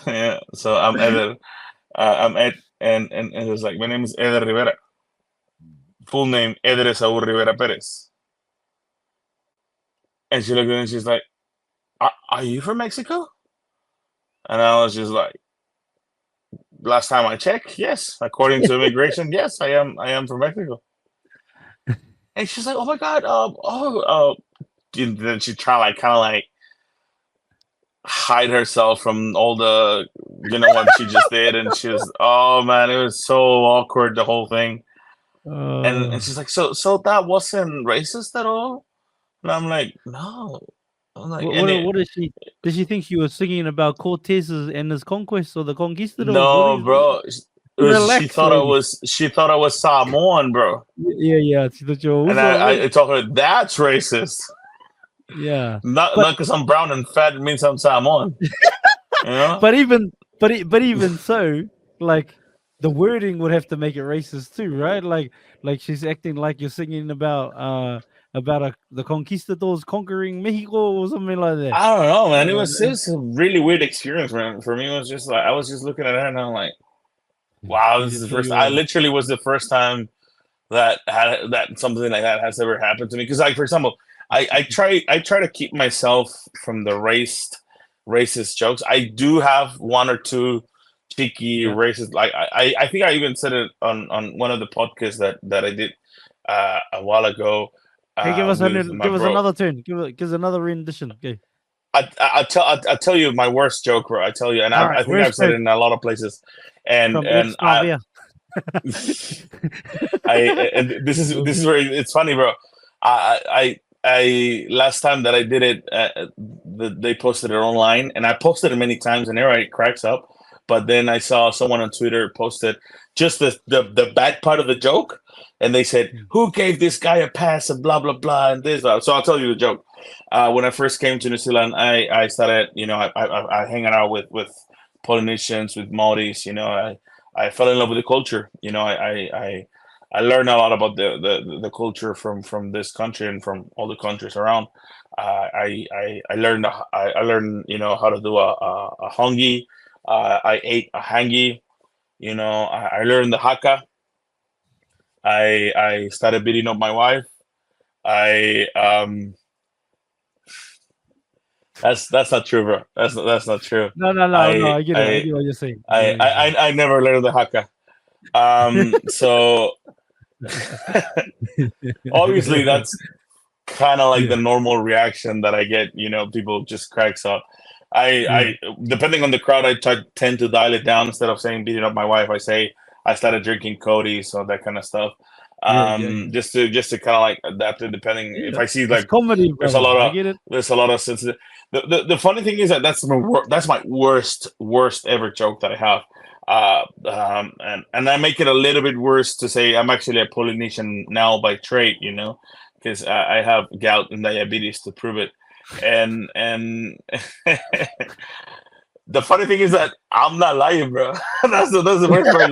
Yeah, so I'm Eder. I'm Ed, and it was like, my name is Eder Rivera. Full name Eder Saul Rivera Perez. And she looked at me and she's like, "Are you from Mexico?" And I was just like, "Last time I checked, yes. According to immigration, yes, I am. I am from Mexico." And she's like, "Oh my god, and then she try like kind of like hide herself from all the what she just did, and she was, oh man, it was so awkward, the whole thing. And she's like, so that wasn't racist at all? And I'm like, no. I'm like, what is she? Did she think she was singing about Cortez's and his conquests or the conquistadors? no, bro. She Relax, thought I lady. was Samoan, bro. Yeah. She thought you were And also I told her that's racist. yeah. Not But because I'm brown and fat means I'm Samoan. You know? but even so, like the wording would have to make it racist too, right? Like she's acting like you're singing about the conquistadors conquering Mexico or something like that. I don't know, man. It was Uh, just a really weird experience, man. For me, it was just like I was just looking at her and I'm like, wow, she this is didn't the tell first. you I literally was the first time that something like that has ever happened to me. Because, like, for example, I try to keep myself from the racist jokes. I do have one or two cheeky yeah. racist. Like I think I even said it on one of the podcasts that I did a while ago Hey, give us with my give us bro. another turn. Give us another rendition. Okay. I tell you my worst joke, bro. I tell you, and All right. I think I've Where's said Joe it in a lot of places, and from Ed and I Snavia? I and this is where it's funny, bro. I last time that I did it, they posted it online, and I posted it many times, and everybody cracks up. But then I saw someone on Twitter posted just the bad part of the joke, and they said, "Who gave this guy a pass?" and blah blah blah, and this. So I'll tell you the joke. When I first came to New Zealand, I started, I hanging out with Polynesians, with Maoris. I fell in love with the culture. I learned a lot about the culture from this country and from all the countries around. I learned how to do a hongi. I ate a hangi. I learned the haka. I started beating up my wife. I That's not true, bro. That's not true. No. I I get it. I I get what you're saying. I never learned the haka. So obviously that's kind of like Yeah. the normal reaction that I get. People just cracks up. I depending on the crowd, tend to dial it down. Instead of saying beating up my wife, I say I started drinking Cody, so that kind of stuff. Yeah. Just to kind of like adapt it, depending if Yeah. I see It's like comedy, there's a brother. lot I of get it. sensitive. The funny thing is that that's my worst ever joke that I have. And I make it a little bit worse to say I'm actually a Polynesian now by trade, because I have gout and diabetes to prove it. And the funny thing is that I'm not lying, bro. That's the worst part.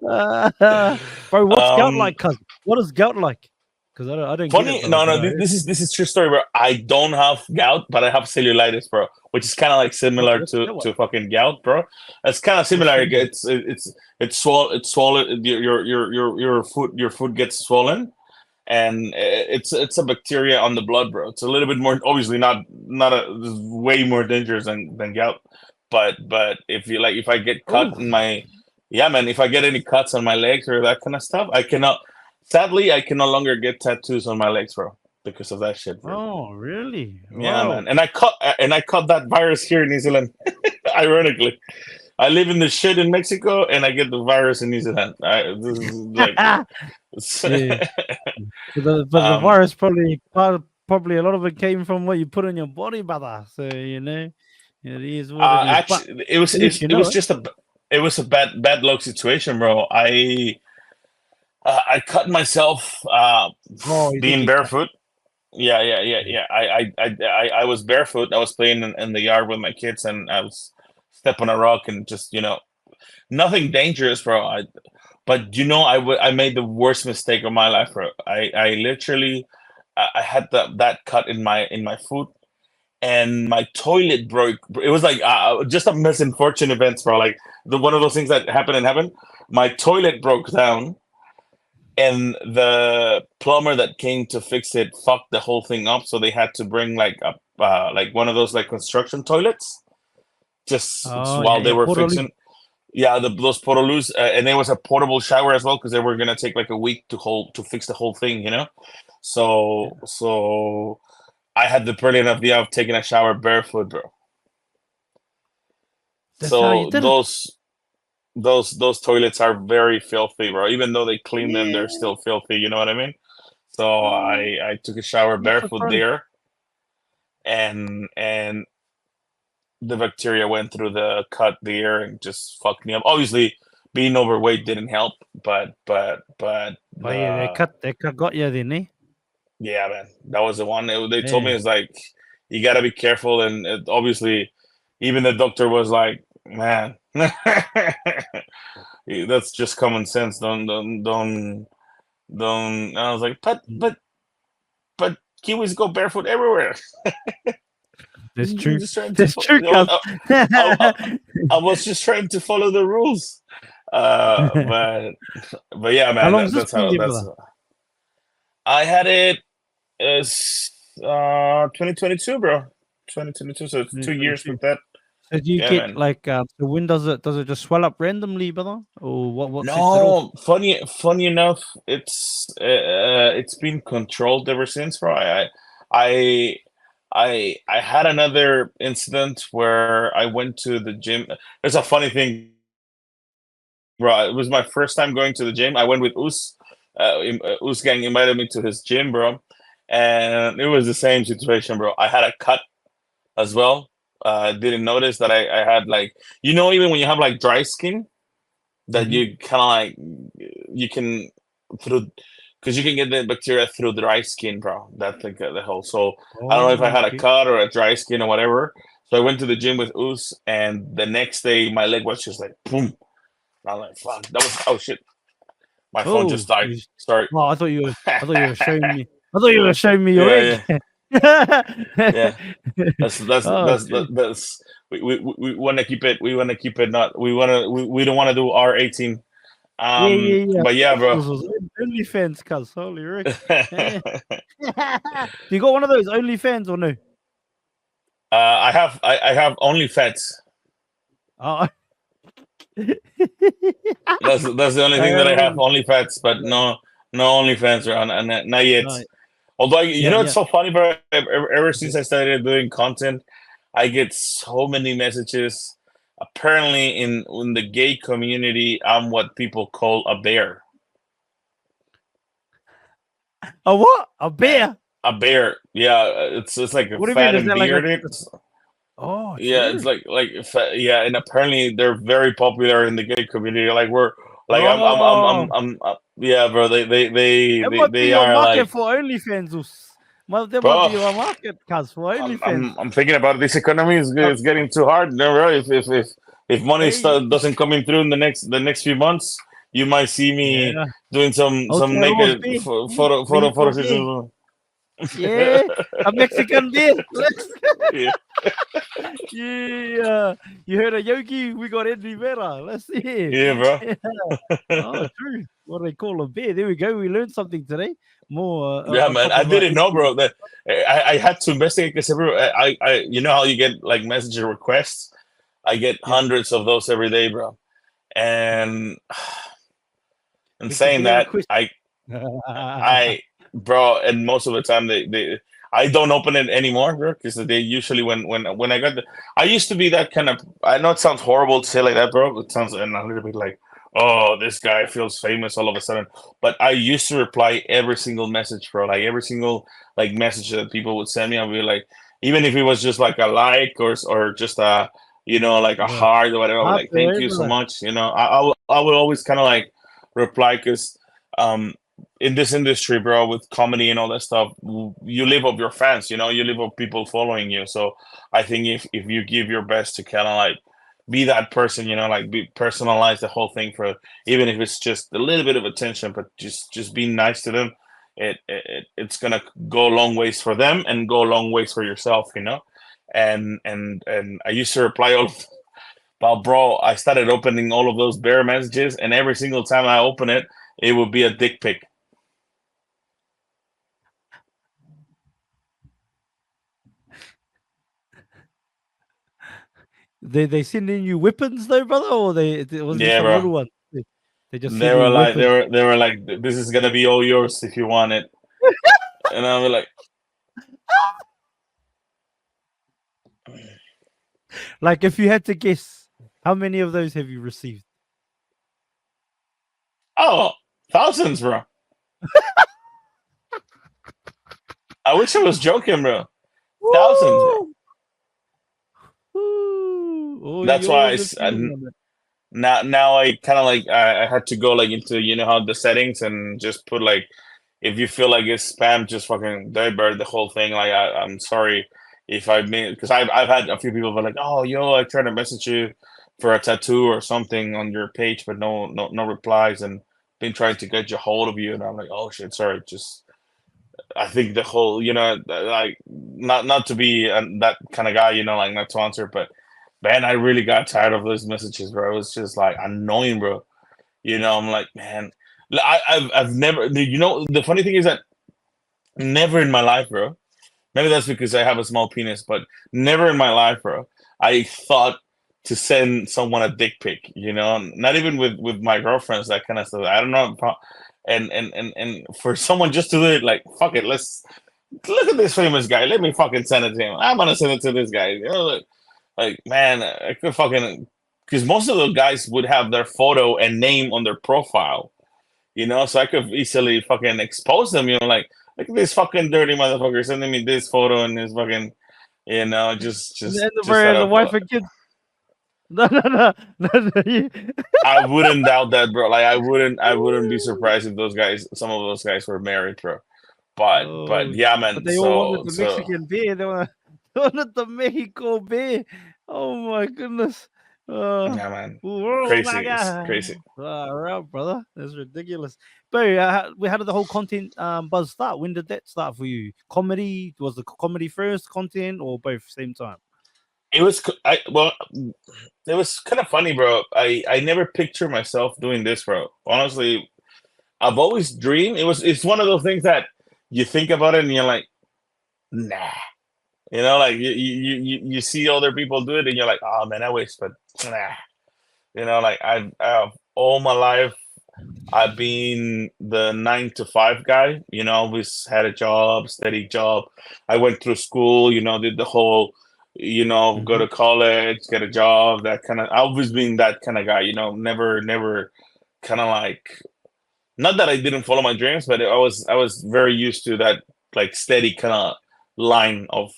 Bro, what's gout um, like, cuz? What is gout like? Because I don't get it, Funny, brother. no, But no. This is true story, bro. I don't have gout, but I have cellulitis, bro, which is kind of like similar what's to that like? to fucking gout, bro. It's kind of What's similar. that like? It's swollen. Your foot gets swollen, and it's a bacteria on the blood, bro. It's a little bit more, obviously not way more dangerous than gout, but if I get cut in Oh, my, yeah, man, if I get any cuts on my legs or that kind of stuff, I cannot. Sadly, I can no longer get tattoos on my legs, bro, because of that shit, bro. oh, really? Yeah, man. Wow. And I caught that virus here in New Zealand. Ironically, I live in the shit in Mexico, and I get the virus in New Zealand. This is like, Yeah. But the um, virus probably a lot of it came from what you put in your body, brother. So it is what it is. But actually, it was at least you it know was it. just it was a bad luck situation, bro. I cut myself Oh, you did being get cut. barefoot. Yeah. I was barefoot. I was playing in the yard with my kids, and I was step on a rock and just nothing dangerous, bro. But I made the worst mistake of my life, bro. I literally I had that cut in my foot, and my toilet broke. It was like just a misfortune events, bro. Like the one of those things that happen in heaven. My toilet broke down, and the plumber that came to fix it fucked the whole thing up. So they had to bring like one of those like construction toilets just Oh, while they yeah, were portal. fixing. Yeah, those portaloos, and there was a portable shower as well because they were gonna take like a week to fix the whole thing, you know. Yeah. So I had the brilliant idea of taking a shower barefoot, bro. That's how you So did it. those toilets are very filthy, bro. Even though they clean them, they're Yeah. still filthy. You know what I mean? So Oh, I took a shower not barefoot surprised. there, and the bacteria went through the cut there and just fucked me up. Obviously, being overweight didn't help, but But yeah, the they cut got you then, eh? yeah, man, that was the one. They told me Yeah. it's like you got to be careful, and obviously, even the doctor was like, "Man, that's just common sense. Don't." And I was like, Mm. but Kiwis go barefoot everywhere. That's I'm true. just trying to. That's true, cuz. I, I was just trying to follow the rules. But yeah, How man, long's this that's been how there, that's. brother? I had it as 2022, bro. 2022, so it's 2 years 2022. with that. So do you Yeah, get man. like so when does it just swell up randomly, brother? Or what sets it off? No, funny enough, it's been controlled ever since, bro. I I had another incident where I went to the gym. It's a funny thing, bro. It was my first time going to the gym. I went with Us. Us gang invited me to his gym, bro, and it was the same situation, bro. I had a cut as well. I didn't notice that I had like even when you have like dry skin that Hmm. you kind of like you can through because you can get the bacteria through dry skin, bro. That's like the whole. So I don't know if I Oh, had a okay. cut or a dry skin or whatever. So I went to the gym with Us, and the next day my leg was just like boom. And I'm like, fuck, that was oh shit. My phone just Oh, died. Sorry. oh, I thought you were showing me. I thought you were showing me your Yeah, egg. yeah, yeah. That's we want to keep it. We want to keep it. Not we don't want to do R18. Yeah, yeah, yeah. But yeah, bro. This was OnlyFans, cuz holy Rick. Do you got one of those OnlyFans or no? I have only fats. Oh. That's the only thing that I have. Um, Only fats, but yeah, no only fans around, and not yet. no, Although yeah, it's yeah. so funny, bro. Ever since I started doing content, I get so many messages. Apparently, in the gay community, I'm what people call a bear. A what? A Uh, bear? A bear, yeah. It's like a What do you mean? fat Is and that like a? bearded. Oh, Yeah, it's true. like yeah, and apparently they're very popular in the gay community. Like we're like Oh, yeah, bro. that might be They your are market like, for OnlyFans. Well, that might be bro. your market, cuz for OnlyFans. I'm thinking about this economy Uh, is getting too hard. Never if money hey, doesn't come in through in the next few months, you might see me yeah. doing some Okay, Rose naked beer. photo Mexico beer. sessions. Yeah, a Mexican beer. Let's. Yeah, Yeah, you heard of Yogi? We got Edd Rivera. Let's see. yeah, bro. Yeah. Oh, true. What do they call a beer? There we go. We learned something today. More Yeah, on man. top I of didn't know, bro. That I had to investigate because I you know how you get like messenger requests. I get yeah, hundreds of those every day, bro. yeah. And in What's your saying beer that, request? I bro, and most of the time they I don't open it anymore, bro, because they usually when I got I used to be that kind of. I know it sounds horrible to say like that, bro. It sounds and a little bit like, oh, this guy feels famous all of a sudden. But I used to reply every single message, bro. Like every single like message that people would send me, I'd be like, even if it was just like a like or just a like a Yeah. heart or whatever. I was Hard like, to thank eh, you so brother? much. I would always kind of like reply because in this industry, bro, with comedy and all that stuff, you live off your fans, you live off people following you. So I think if you give your best to kind of like be that person, like be personalize the whole thing for, even if it's just a little bit of attention, but just being nice to them, it's gonna go a long ways for them and go a long ways for yourself, And I used to reply all. But bro, I started opening all of those bear messages, and every single time I open it, it would be a dick pic. They sending you weapons though, brother, or was this Yeah, some little bro. one? They just They send were you like, weapons. they were like, this is gonna be all yours if you want it. And I was like, Like, if you had to guess, how many of those have you received? oh, thousands, bro. I wish I was joking, bro. Thousands, bro. Woo! All That's why yours if you want it. now I kind of like I had to go like into how the settings and just put like, if you feel like it's spam, just fucking divert the whole thing. Like I'm sorry if I made, because I've had a few people be like, oh yo, I tried to message you for a tattoo or something on your page, but no replies, and been trying to get a hold of you, and I'm like, oh shit, sorry, just I think the whole, like not to be that kind of guy, like not to answer, but man, I really got tired of those messages, bro. It was just like annoying, bro. I'm like, man, I've never, the funny thing is that never in my life, bro. Maybe that's because I have a small penis, but never in my life, bro, I thought to send someone a dick pic. Not even with my girlfriends, that kind of stuff. I don't know, and for someone just to do it, like, fuck it, let's look at this famous guy. Let me fucking send it to him. I'm gonna send it to this guy. Like, man, I could fucking, because most of the guys would have their photo and name on their profile, so I could easily fucking expose them. Like, look at this fucking dirty motherfucker sending me this photo and this fucking, just out The of. wife and kids. No. I wouldn't doubt that, bro. Like, I wouldn't be surprised if some of those guys were married, bro. But yeah, But man. they all wanted So the Mexican beer. They wanted the Mexico beer. Oh my goodness. yeah, man. Oh my Crazy, it's god. crazy. All right, brother. That's ridiculous. But how did the whole content buzz start? When did that start for you? Comedy? Was the comedy first content or both same time? It was it was kind of funny, bro. I never pictured myself doing this, bro. Honestly, I've always dreamed. It's one of those things that you think about it and you're like, nah. Like you see other people do it and you're like, oh man, I wish, but nah. Like I've all my life I've been the 9 to 5 guy. Always had a job, steady job. I went through school. Did the whole, go to college, get a job. That kind of. I always been that kind of guy. Never kind of like. Not that I didn't follow my dreams, but I was very used to that like steady kind of line of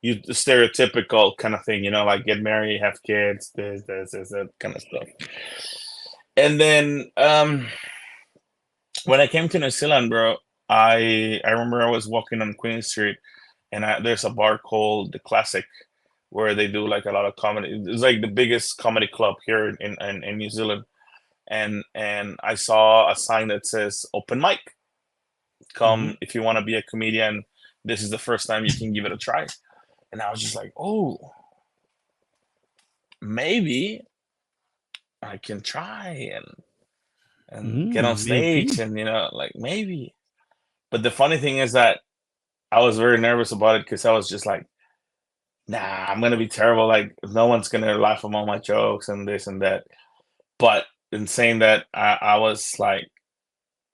you stereotypical kind of thing. Like get married, have kids, this, that kind of stuff. And then when I came to New Zealand, bro, I remember I was walking on Queen Street, and there's a bar called the Classic, where they do like a lot of comedy. It's like the biggest comedy club here in New Zealand, and I saw a sign that says open mic. Come if you want to be a comedian. This is the first time you can give it a try. And I was just like, oh, maybe I can try and get on Maybe. stage and like maybe. But the funny thing is that I was very nervous about it because I was just like, nah, I'm gonna be terrible. Like no one's gonna laugh at all my jokes and this and that. But in saying that, I was like,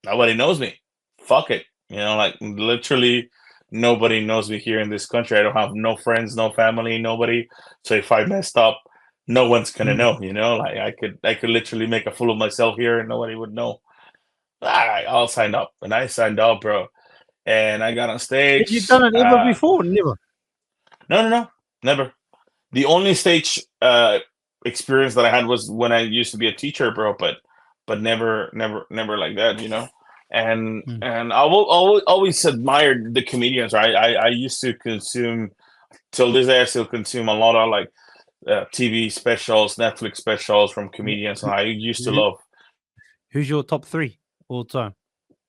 nobody knows me. Fuck it. Like literally nobody knows me here in this country. I don't have no friends, no family, nobody. So if I messed up, no one's gonna know, like I could literally make a fool of myself here and nobody would know. All right, I'll sign up. And I signed up, bro. And I got on Have you stage. done it ever before? Never. No, never. The only stage experience that I had was when I used to be a teacher, bro. But never like that. Mm. and I will always admire the comedians. Right, I used to consume till this day. I still consume a lot of like TV specials, Netflix specials from Yeah. comedians, and I used to Who, love. who's your top three all time?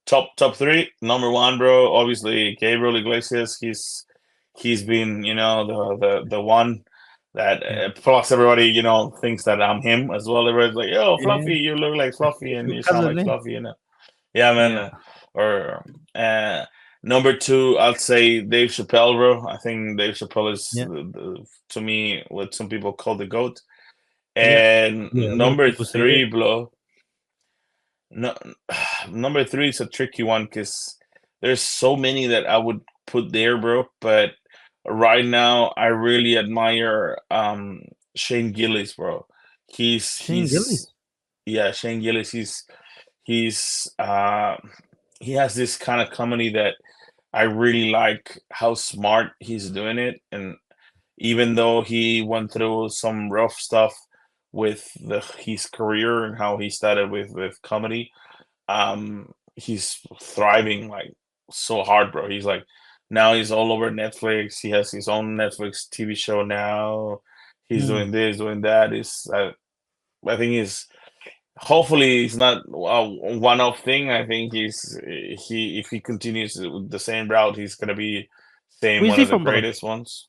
Top three. Number one, bro. Obviously, Gabriel Iglesias. He's been the one that Yeah. plus everybody thinks that I'm him as well. Everybody's like, "Yo, Yeah. Fluffy, you look like Fluffy, It's and your you sound cousin, like eh? Fluffy." Yeah, man. Yeah. Or number two, I'd say Dave Chappelle, bro. I think Dave Chappelle is Yeah. to me what some people call the goat. Yeah. And Yeah. A lot of number people say that. three, bro. No, number three is a tricky one because there's so many that I would put there, bro. But right now, I really admire Shane Gillis, bro. He's Shane Gillis. he's yeah, Shane Gillis. He's he has this kind of comedy that I really like how smart he's doing it, and even though he went through some rough stuff with his career and how he started with comedy, he's thriving like so hard, bro. He's like now he's all over Netflix. He has his own Netflix TV show now. He's Mm. doing this, doing that. Is I think he's hopefully it's not a one-off thing. I think he if he continues with the same route, he's gonna be same Where's one he of the from, brother? greatest ones.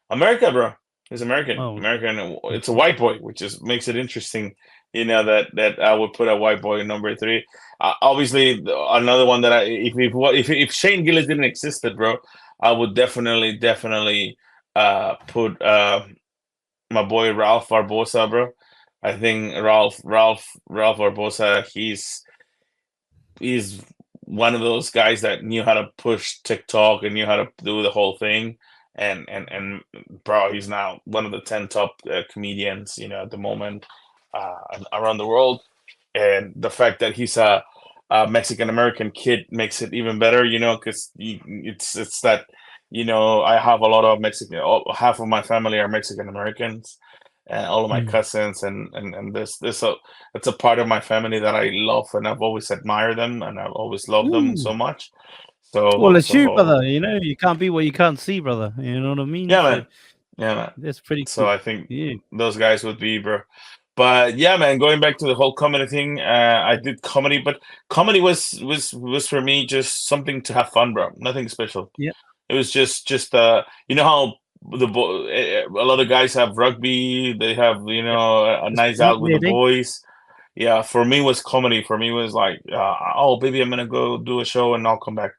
America, bro. He's American. Oh, American. It's a white boy, which just makes it interesting. That I would put a white boy in number three. Obviously, another one that if Shane Gillis didn't existed, bro, I would definitely put my boy Ralph Barbosa, bro. I think Ralph Barbosa. He's one of those guys that knew how to push TikTok and knew how to do the whole thing. And bro, he's now one of the 10 top comedians, at the moment around the world. And the fact that he's a Mexican American kid makes it even better, because it's that, I have a lot of half of my family are Mexican Americans, and all of my mm. cousins, and it's a part of my family that I love, and I've always admired them, and I've always loved them Ooh. so much. Well, So it's you, brother. so You can't be what you can't see, brother. You know what I mean? yeah, So man. Yeah, man. that's pretty So cool. I think Yeah. those guys would be, bro. But yeah, man, going back to the whole comedy thing, I did comedy, but comedy was for me just something to have fun, bro. Nothing special. Yeah. It was just how a lot of guys have rugby, they have Yep. a Just nice fun, out with the really. boys. Yeah, for me was comedy. For me was like, oh baby, I'm gonna go do a show and I'll come back.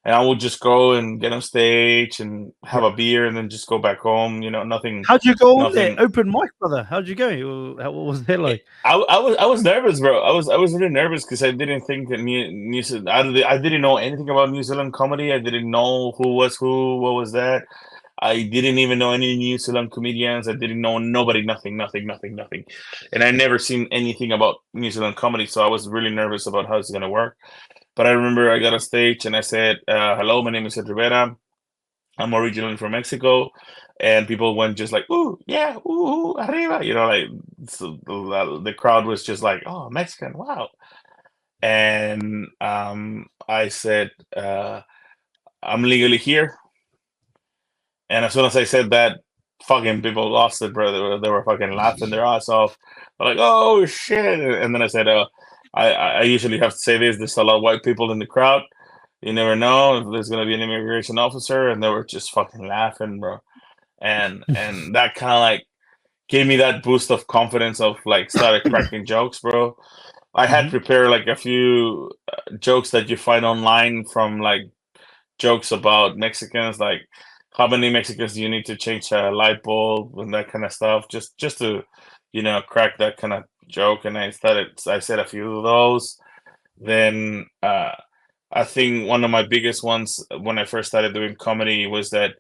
And I would just go and get on stage and have Yeah. a beer and then just go back home. Nothing, How'd you go on there? nothing. Open mic, brother. How'd you go? What was that like? I was nervous, bro. I was really nervous because I didn't think that New Zealand. I didn't know anything about New Zealand comedy. I didn't know who was who. What was that? I didn't even know any New Zealand comedians. I didn't know nobody. Nothing. And I never seen anything about New Zealand comedy, so I was really nervous about how it's gonna work. But I remember I got on stage and I said, "Hello, my name is Edd Rivera. I'm originally from Mexico," and people went just like, "Ooh, yeah, ooh, arriba," like so the crowd was just like, "Oh, Mexican, wow!" And I said, "I'm legally here," and as soon as I said that, fucking people lost it, bro. They were fucking laughing their ass off. They're like, "Oh shit!" And then I said, I usually have to say this. There's a lot of white people in the crowd. You never know if there's gonna be an immigration officer," and they were just fucking laughing, bro. And that kind of like gave me that boost of confidence of like started cracking jokes, bro. I had Mhm. prepared like a few jokes that you find online from like jokes about Mexicans, like how many Mexicans do you need to change a light bulb and that kind of stuff, just to crack that kind of joke. And I said a few of those. Then I think one of my biggest ones when I first started doing comedy was that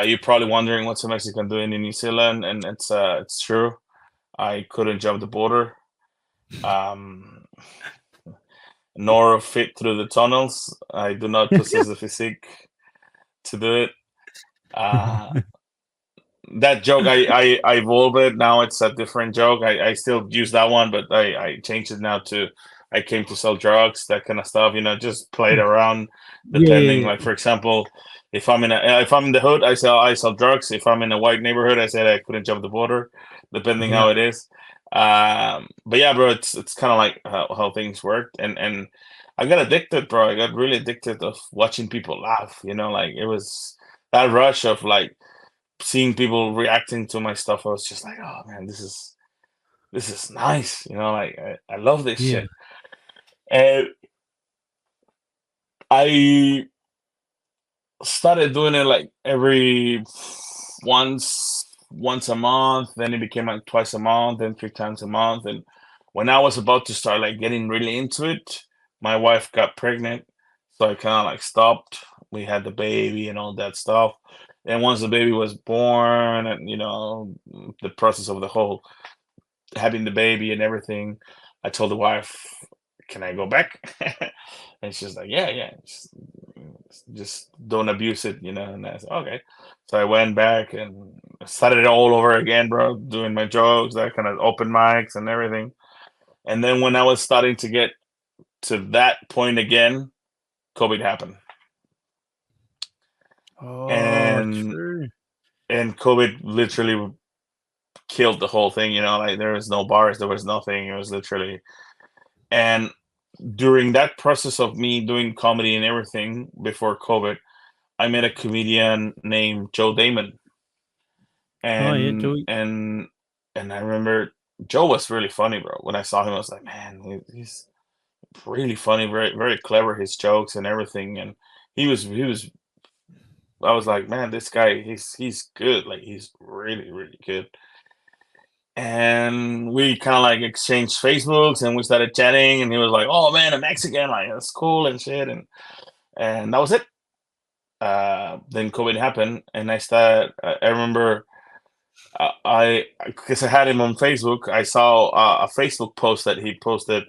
you're probably wondering what's a Mexican doing in New Zealand, and it's true. I couldn't jump the border, um, nor fit through the tunnels. I do not possess the physique to do it. Uh, that joke, I evolved it. Now it's a different joke. I still use that one, but I changed it now to I came to sell drugs, that kind of stuff. Just played around, Yeah, depending. yeah, Like for example, if I'm in the hood, I sell drugs. If I'm in a white neighborhood, I said I couldn't jump the border, depending yeah. how it is. But yeah, bro, it's kind of like how things worked, and I got addicted, bro. I got really addicted of watching people laugh. Like it was that rush of like seeing people reacting to my stuff. I was just like, oh man, this is nice. Like I love this Yeah. shit. And I started doing it like every once a month, then it became like twice a month, then 3 times a month. And when I was about to start like getting really into it, my wife got pregnant, so I kind of like stopped. We had the baby and all that stuff. And once the baby was born, and the process of the whole having the baby and everything, I told the wife, "Can I go back?" And she's like, "Yeah, yeah, just don't abuse it," And I said, "Okay." So I went back and started it all over again, bro, doing my jokes, that kind of open mics and everything. And then when I was starting to get to that point again, COVID happened, Oh, and true. COVID literally killed the whole thing. Like there was no bars, there was nothing. It was literally and during that process of me doing comedy and everything before COVID, I met a comedian named Joe Damon, Oh yeah, and Joey. and and I remember Joe was really funny, bro. When I saw him, I was like, man, he's really funny, very very clever, his jokes and everything, and he was. I was like, man, this guy, he's good, like he's really really good. And we kind of like exchanged Facebooks, and we started chatting, and he was like, "Oh man, a Mexican, like that's cool and shit," and that was it. Then COVID happened, and I started. I remember because I had him on Facebook. I saw a Facebook post that he posted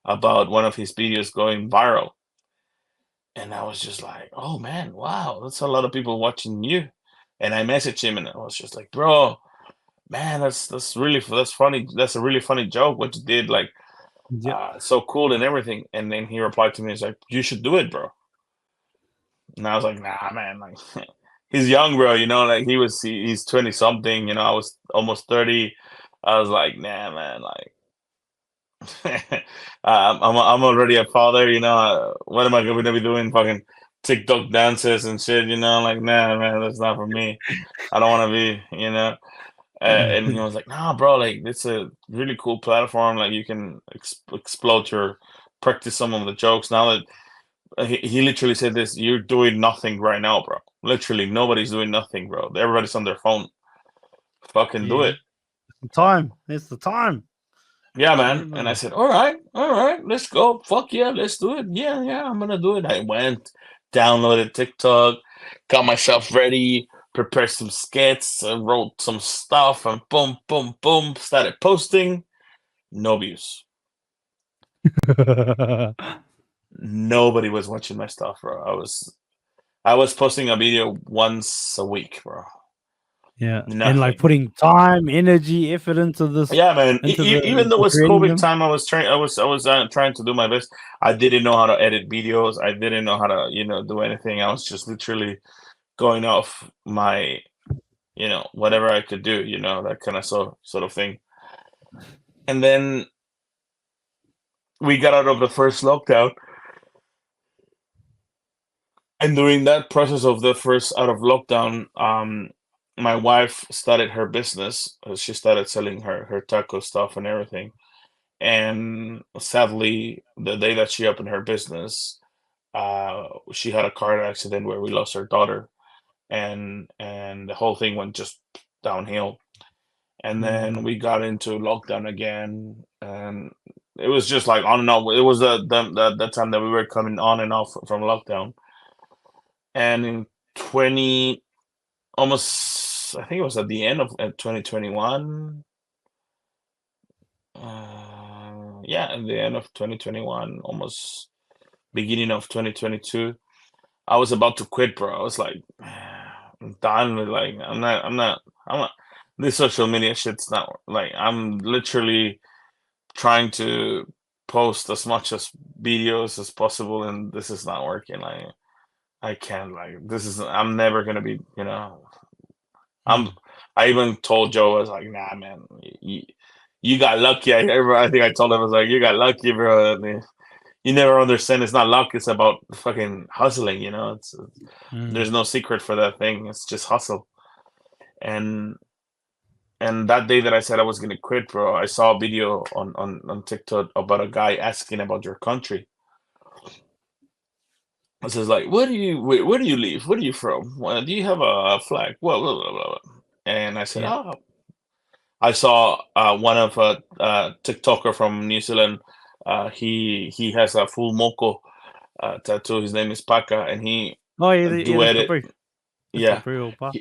about one of his videos going viral, and I was just like, "Oh man, wow, that's a lot of people watching you." And I messaged him, and I was just like, "Bro, man, that's funny. That's a really funny joke. What you did, like, Yep. so cool and everything." And then he replied to me, "He's like, you should do it, bro." And I was like, "Nah, man, like." He's young, bro. Like he's 20 something. I was almost 30. I was like, nah, man, like, I'm already a father. What am I gonna be doing? Fucking TikTok dances and shit. Like, nah, man, that's not for me. I don't want to be. And he was like, "Nah, bro, like it's a really cool platform. Like you can explode practice some of the jokes." Now that he literally said this, "You're doing nothing right now, bro. Literally, nobody's doing nothing, bro. Everybody's on their phone. Fucking do Yeah. it." The time. It's the time. Yeah, man. And I Everybody. said, all right, let's go. Fuck yeah, let's do it. Yeah, yeah, I'm gonna do it. I went, downloaded TikTok, got myself ready, prepared some skits, wrote some stuff, and boom, boom, boom, started posting. No views. Nobody was watching my stuff, bro. I was posting a video once a week, bro. Yeah, and like Nothing. putting time, energy, effort into this, Yeah, man. into the Even though it to was creating COVID them. time, I was trying to do my best. I didn't know how to edit videos. I didn't know how to do anything. I was just literally going off my whatever I could do. That kind of sort of thing. And then we got out of the first lockdown, and during that process of the first out of lockdown, my wife started her business. She started selling her taco stuff and everything. And sadly, the day that she opened her business, she had a car accident where we lost her daughter, and the whole thing went just downhill. And then Mm, we got into lockdown again, and it was just like on and off. It was the time that we were coming on and off from lockdown. And in 20, almost, I think it was at the end of 2021. Yeah, at the end of 2021, almost beginning of 2022, I was about to quit, bro. I was like, I'm done with like I'm not this social media shit's not like I'm literally trying to post as much as videos as possible, and this is not working. Like I can't. Like this is. I'm never gonna be. I'm. I even told Joe, I was like, nah, man, you got lucky. I think I told him, I was like, you got lucky, bro. You never understand. It's not luck. It's about fucking hustling. There's no secret for that thing. It's just hustle. And that day that I said I was gonna quit, bro, I saw a video on TikTok about a guy asking about your country. It says like, where do you live? Where are you from? Do you have a flag? Well, blah, blah, blah, blah. And I said, Yeah. oh, I saw one of TikToker from New Zealand. He has a full moko tattoo. His name is Paka, and he Oh, yeah, that's duetted. Tapu. That's Yeah, Tapu, pa.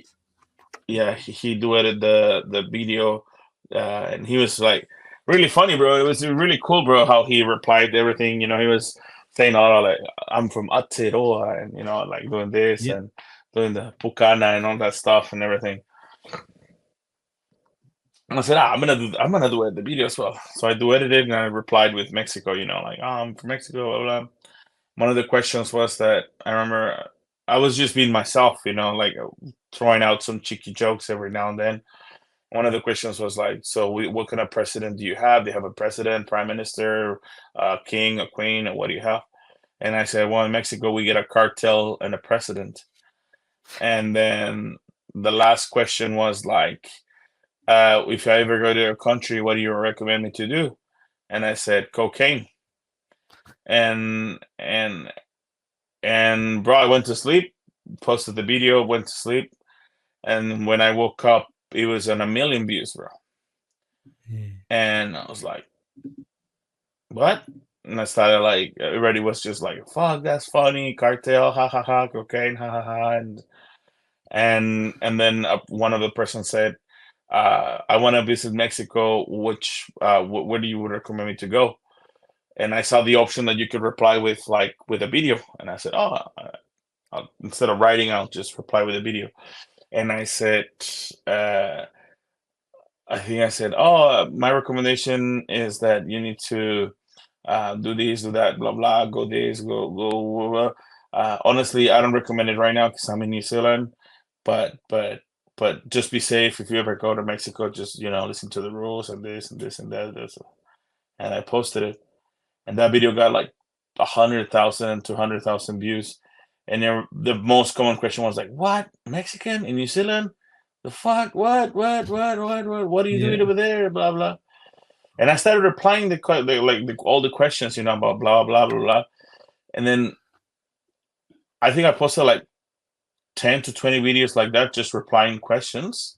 he, he duetted the video, and he was like really funny, bro. It was really cool, bro, how he replied to everything. He was saying all like, I'm from Aotearoa, and like doing this Yeah. and doing the pukana and all that stuff and everything. And I said, I'm gonna duet the video as well. So I duetted it, and I replied with Mexico. Like, oh, I'm from Mexico, blah, blah. One of the questions was that I remember I was just being myself, like throwing out some cheeky jokes every now and then. One of the questions was like, so what kind of president do you have? Do you have a president, prime minister, a king, a queen, or what do you have? And I said, well, in Mexico, we get a cartel and a president. And then the last question was like, if I ever go to your country, what do you recommend me to do? And I said, cocaine. And bro, I went to sleep, posted the video, went to sleep. And when I woke up, it was on 1,000,000 views, bro. Yeah. And I was like, what? And I started like, everybody was just like, fuck, that's funny, cartel, ha ha ha, cocaine, ha ha ha. And then one of the person said, I want to visit Mexico, which where do you would recommend me to go? And I saw the option that you could reply with a video. And I said, oh, instead of writing, I'll just reply with a video. And I said, I think I said, oh, my recommendation is that you need to do this, do that, blah blah, go this, go go. Blah, blah. Honestly, I don't recommend it right now because I'm in New Zealand, but just be safe if you ever go to Mexico. Just listen to the rules and this and this and that. And I posted it, and that video got like 100,000, 200,000 views. And the most common question was like, "What, Mexican in New Zealand? The fuck? What? What are you doing Yeah. over there? Blah blah." And I started replying all the questions, about blah blah blah blah. And then I think I posted like 10 to 20 videos like that, just replying questions.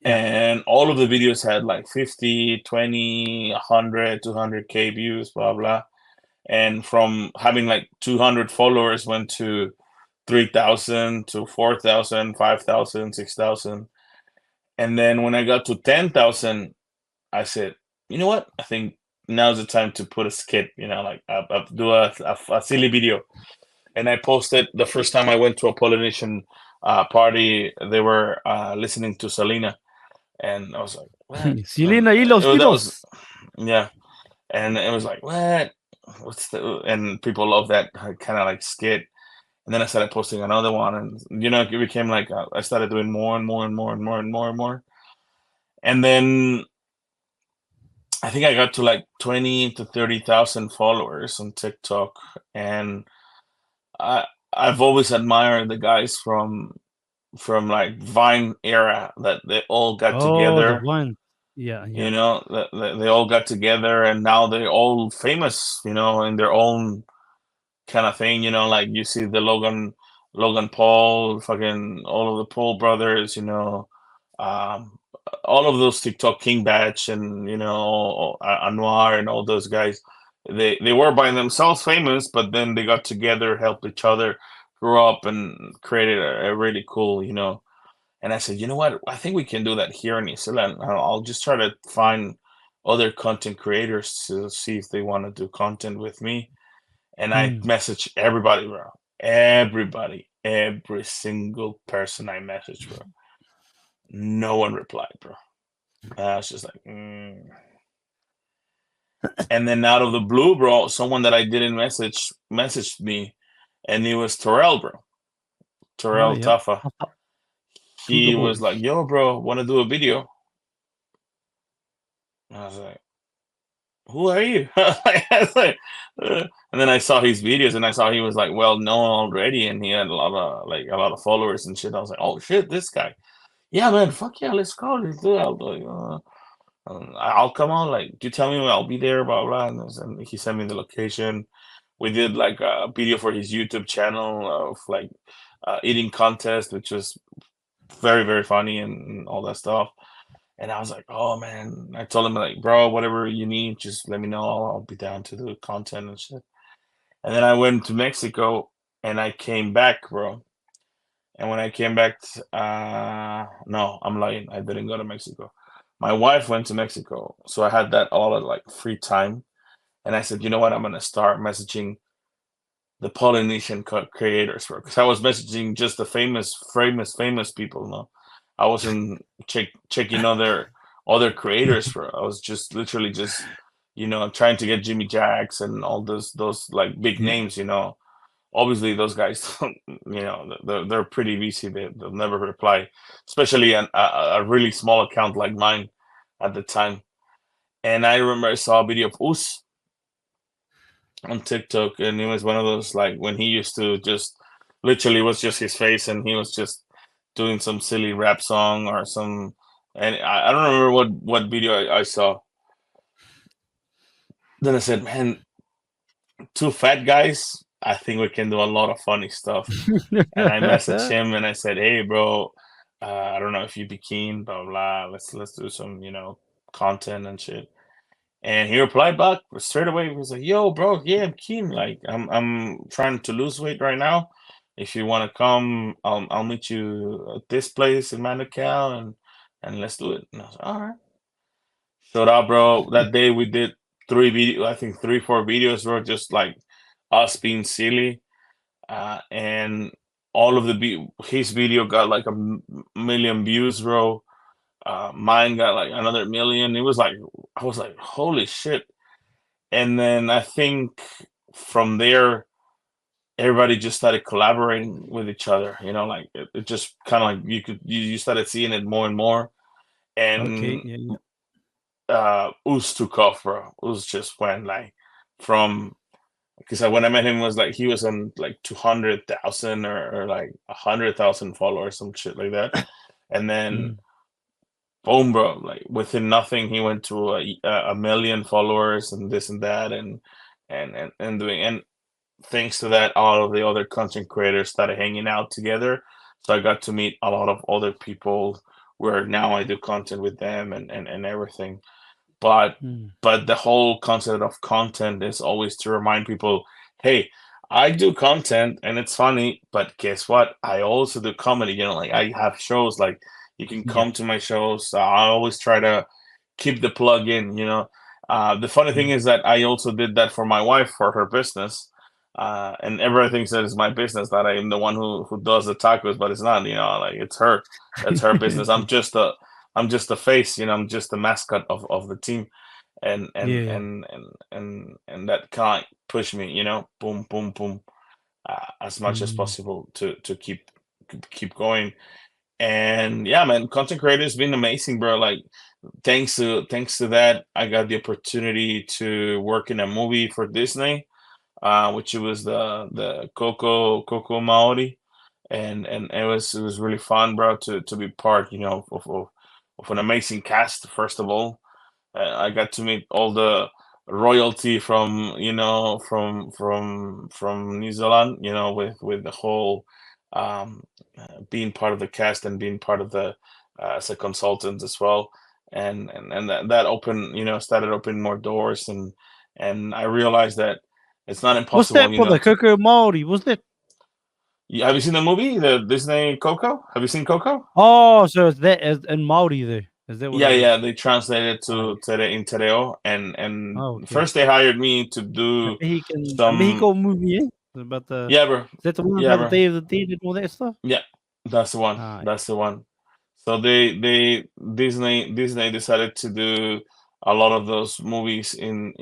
Yeah. And all of the videos had like 50, 20, 100, 200K views, blah blah. And from having like 200 followers went to 3,000 to 4,000, 5,000, 6,000. And then when I got to 10,000, I said, you know what? I think now's the time to put a skit, like do a silly video. And I posted the first time I went to a Polynesian party, they were listening to Selena. And I was like, what? Silena y los That was, kilos. yeah. And it was like, what? And people love that kind of like skit. And then I started posting another one, and it became like I started doing more and more and more and more and more and more. And then I think I got to like 20 to 30,000 followers on TikTok, and I've always admired the guys from like Vine era that they all got Oh, the together. blind. Yeah, yeah. They all got together, and now they're all famous, in their own kind of thing. Like you see the Logan Paul, fucking all of the Paul brothers, all of those TikTok King Batch and Anwar and all those guys. They were by themselves famous, but then they got together, helped each other, grew up, and created a really cool. And I said, you know what? I think we can do that here in New Zealand. I'll just try to find other content creators to see if they want to do content with me. And I messaged everybody, bro. Everybody, every single person I messaged, bro. No one replied, bro. I was just like, And then out of the blue, bro, someone that I didn't messaged me, and it was Terrell, bro. Oh, Terrell yeah. Taffa. Who the He was like, boys? "Yo, bro, want to do a video?" And I was like, "Who are you?" I was like, and then I saw his videos, and I saw he was like well known already, and he had a lot of followers and shit. I was like, "Oh shit, this guy." Yeah, man. Fuck yeah, let's go. Let's do it. I was like, I'll come on. Like, you tell me when I'll be there, blah blah. And he sent me the location. We did like a video for his YouTube channel of like eating contest, which was very funny and all that stuff. And I was like, oh man, I told him like, bro, whatever you need, just let me know. I'll be down to do content and shit. And then I went to Mexico and I came back, bro. And when I came back, no, I'm lying. I didn't go to Mexico. My wife went to Mexico, so I had that all at like free time. And I said, you know what? I'm gonna start messaging the Polynesian creators, bro. Because I was messaging just the famous people. No, I wasn't checking other creators, bro. I was just literally just trying to get Jimmy Jacks and all those like big Yeah. names. Obviously those guys, they're pretty busy. They'll never reply, especially a really small account like mine at the time. And I remember I saw a video of Us on TikTok, and it was one of those like when he used to just literally was just his face, and he was just doing some silly rap song or some. And I don't remember what video I saw. Then I said, "Man, two fat guys. I think we can do a lot of funny stuff." And I messaged him and I said, "Hey, bro, I don't know if you'd be keen, blah blah. Let's do some content and shit." And he replied back straight away. He was like, "Yo, bro, yeah, I'm keen. Like, I'm trying to lose weight right now. If you want to come, I'll meet you at this place in Manukau, and let's do it." And I was like, "All right." Showed up, bro. That day we did I think 3, 4 videos, bro, just like us being silly. And all of his video got like million views, bro. Mine got like another million. It was like I was like, holy shit. And then I think from there, everybody just started collaborating with each other. Like it just kind of like you started seeing it more and more. Okay. And Yeah. Yeah. Us took off, bro. Us just went like from because when I met him was like he was on like 200,000 or like 100,000 followers, some shit like that. And then Mm. boom, bro, like within nothing he went to a million followers and this and that and doing, and thanks to that all of the other content creators started hanging out together, so I got to meet a lot of other people where now I do content with them and everything. but Mm. but the whole concept of content is always to remind people, hey, I do content and it's funny, but guess what, I also do comedy. Like I have shows, like you can Yeah. come to my shows. I always try to keep the plug in. The funny thing Mm. is that I also did that for my wife for her business. And everybody thinks that it's my business, that I am the one who does the tacos, but it's not. Like it's her business. I'm just a face. I'm just the mascot of the team, and and Yeah. and and and that kind of push me, boom, boom, boom, as much as Mm. possible to keep going. And yeah, man, content creator has been amazing, bro. Like thanks to that, I got the opportunity to work in a movie for Disney, which was the Coco Maori, and it was really fun, bro, to be part, of an amazing cast. First of all, I got to meet all the royalty from New Zealand, with the whole being part of the cast and being part of the as a consultant as well. And that opened, started opening more doors, and I realized that it's not What's impossible, that for the to. Coco Māori? Was that? Have you seen the movie, the Disney Coco? Have you seen Coco? Oh, so it's that as in Māori there. Is that what Yeah, it yeah, is? they translated Oh, to yeah. in Tereo, and Oh, okay. first they hired me to The do Mexican, some. Mexico movie, yeah? About the Yeah, bro. is that the one Yeah, about the bro. Day of the Dead and all that stuff? Yeah, that's the one. Ah, That's the one. So they Disney decided to do a lot of those movies in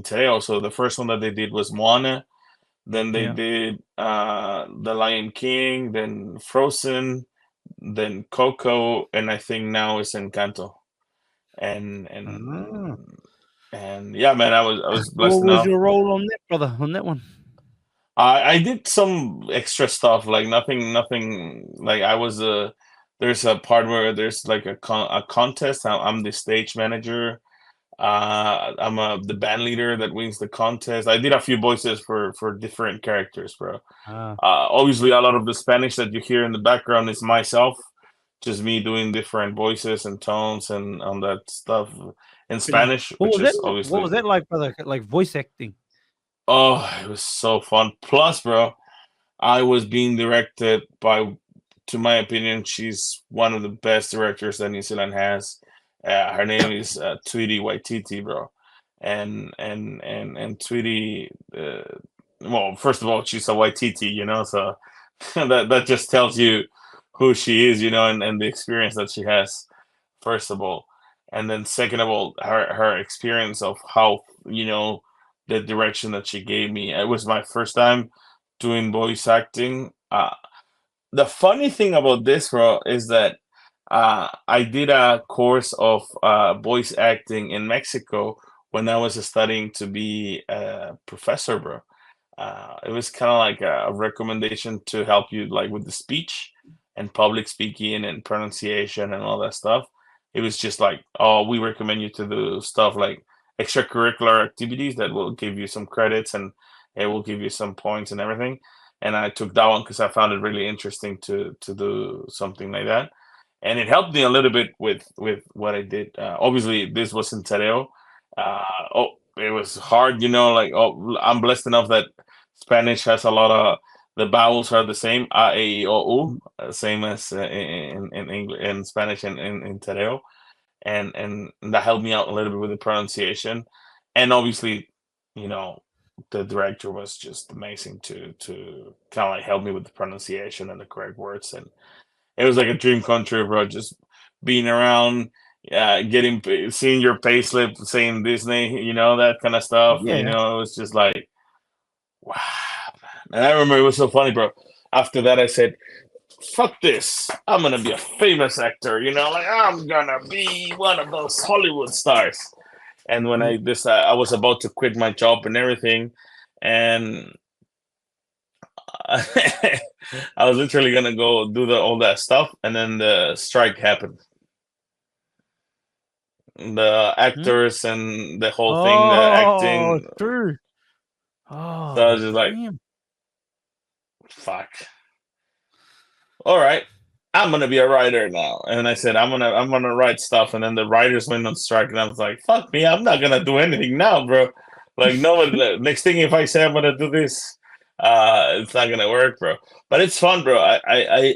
Tereo. So the first one that they did was Moana. Then they Yeah. did The Lion King, then Frozen, then Coco, and I think now it's Encanto. And Ah. yeah, man, I was blessed What was enough. your role on that, brother? On that one? I did some extra stuff, like nothing like I was a. There's a part where there's like a contest. I'm the stage manager. I'm the band leader that wins the contest. I did a few voices for different characters, bro. Ah. Obviously, a lot of the Spanish that you hear in the background is myself, just me doing different voices and tones and on that stuff in Pretty. Spanish, What which was that is like? What was obviously. that like, brother? Like voice acting? Oh, it was so fun. Plus, bro, I was being directed by, to my opinion, she's one of the best directors that New Zealand has. Her name is Tweety Waititi, bro. And Tweety, well, first of all, she's a Waititi, so that just tells you who she is, and the experience that she has, first of all. And then second of all, her experience of how, the direction that she gave me. It was my first time doing voice acting. The funny thing about this, bro, is that I did a course of voice acting in Mexico when I was studying to be a professor, bro. It was kind of like a recommendation to help you like with the speech and public speaking and pronunciation and all that stuff. It was just like, oh, we recommend you to do stuff like extracurricular activities that will give you some credits and it will give you some points and everything. And I took that one because I found it really interesting to do something like that, and it helped me a little bit with what I did. Obviously, this was in Tereo. Oh, it was hard, like, oh, I'm blessed enough that Spanish has a lot of the vowels are the same, a, e, I, o, u, same as in English, in Spanish and in Tereo, and that helped me out a little bit with the pronunciation, and obviously, you know, the director was just amazing to kind of like help me with the pronunciation and the correct words, and it was like a dream come true, bro. Just being around, seeing your payslip, saying Disney, that kind of stuff. Yeah. It was just like, wow. And I remember it was so funny, bro. After that, I said, "Fuck this! I'm gonna be a famous actor." Like I'm gonna be one of those Hollywood stars. And when Mm. I was about to quit my job and everything, and I was literally gonna go do all that stuff, and then the strike happened. The Mm. actors and the whole thing, the Oh, acting. true. So I Oh, was just like, damn. "Fuck! All right, I'm gonna be a writer now." And I said, "I'm gonna write stuff." And then the writers went on strike, and I was like, "Fuck me! I'm not gonna do anything now, bro. Like, no, next thing if I say I'm gonna do this, it's not gonna work, bro. But it's fun, bro. I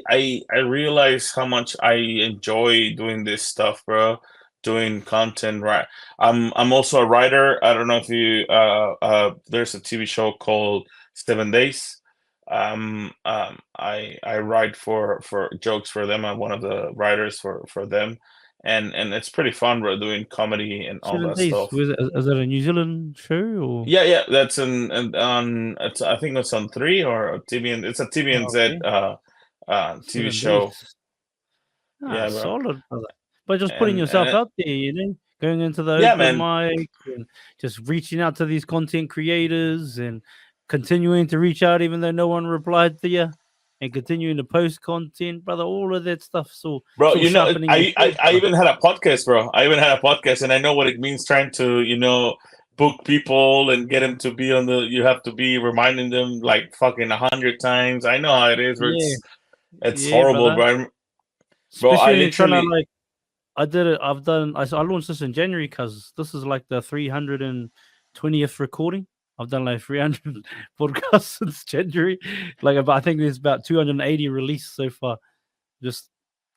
realize how much I enjoy doing this stuff, bro. Doing content, right? I'm also a writer. I don't know if you there's a TV show called 7 Days. I write for jokes for them. I'm one of the writers for them, and it's pretty fun, bro. Doing comedy and all Seven that Days. stuff. Is it a New Zealand show or? Yeah, that's on. I think it's on 3 or TVN. It's a Oh, TVNZ okay. TV 7 Days. show. Ah, Yeah, bro. solid, brother. But just putting And yourself out there, going into the yeah, open man, mic and just reaching out to these content creators and continuing to reach out even though no one replied to you and continuing to post content, brother. All of that stuff. So bro. so sharpening your skills, I brother. even had a podcast, bro. I even had a podcast, and I know what it means trying to book people and get them to be on the. You have to be reminding them like fucking 100 times. I know how it is, bro. Yeah, It's yeah, horrible, brother. bro. Bro, I Especially when you're trying to literally. like I did it. I launched this in January because this is like the 320th recording. I've done like 300 podcasts since January. I think there's about 280 released so far. Just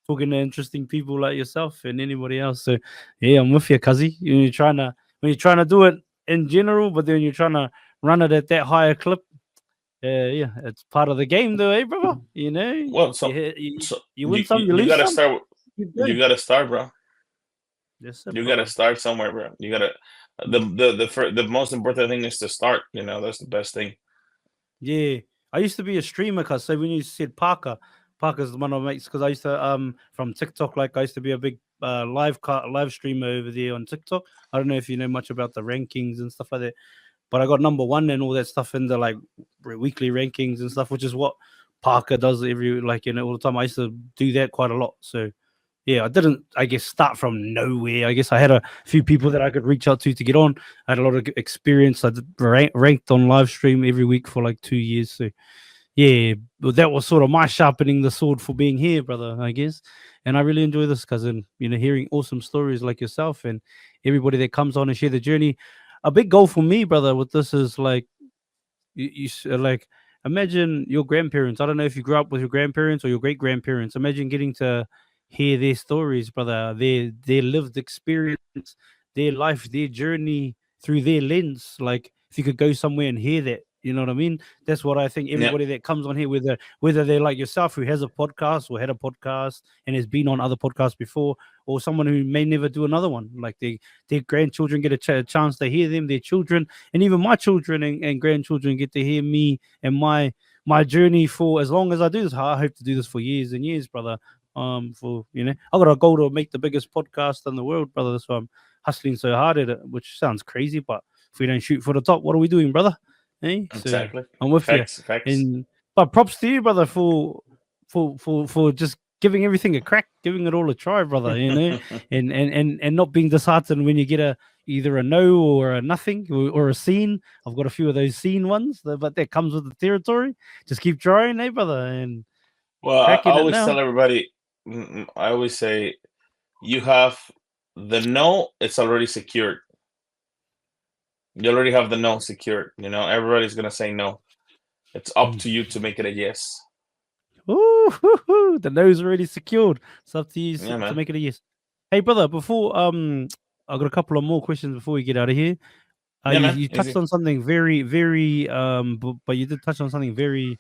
talking to interesting people like yourself and anybody else. So yeah, I'm with you, cuzzy. When you're trying to do it in general, but then you're trying to run it at that higher clip. Yeah, it's part of the game, though, eh, brother? Well, You so hit, you, so you you win some, you, you you lose gotta some. start. Keep You going. gotta start, bro. Yes, sir, You gotta brother. start somewhere, bro. You gotta the most important thing is to start. That's the best thing. Yeah, I used to be a streamer, cause so when you said Parker's one of my mates, because I used to from TikTok, like I used to be a big live streamer over there on TikTok. I don't know if you know much about the rankings and stuff like that, but I got number one and all that stuff in the like weekly rankings and stuff, which is what Parker does every all the time. I used to do that quite a lot, so yeah, I didn't, I guess, start from nowhere. I guess I had a few people that I could reach out to get on. I had a lot of experience. I did ranked on live stream every week for like 2 years. So yeah, but that was sort of my sharpening the sword for being here, brother, I guess. And I really enjoy this, cousin. Hearing awesome stories like yourself and everybody that comes on and share the journey. A big goal for me, brother, with this is like like imagine your grandparents. I don't know if you grew up with your grandparents or your great grandparents. Imagine getting to hear their stories, brother, their lived experience, their life, their journey through their lens. Like if you could go somewhere and hear that, you know what I mean? That's what I think Yeah, everybody that comes on here, whether they're like yourself who has a podcast or had a podcast and has been on other podcasts before, or someone who may never do another one, like their grandchildren get a chance to hear them, their children, and even my children and grandchildren get to hear me and my journey for as long as I do this. I hope to do this for years and years, brother. For I got a goal to make the biggest podcast in the world, brother. That's why I'm hustling so hard at it, which sounds crazy, but if we don't shoot for the top, what are we doing, brother? Hey, so exactly. I'm with you. Facts, facts. And but props to you, brother, for just giving everything a crack, giving it all a try, brother. And not being disheartened when you get either a no or a nothing or a scene. I've got a few of those scene ones, but that comes with the territory. Just keep trying, eh, brother, and Well, I cracking it always now. tell everybody. I always say, you have the no. It's already secured. You already have the no secured. Everybody's gonna say no. It's up Mm. to you to make it a yes. Ooh, the nose already secured. It's up to you Yeah, to man. make it a yes. Hey, brother, before I got a couple of more questions before we get out of here. Yeah, You, man. you touched Easy. on something very, very but you did touch on something very,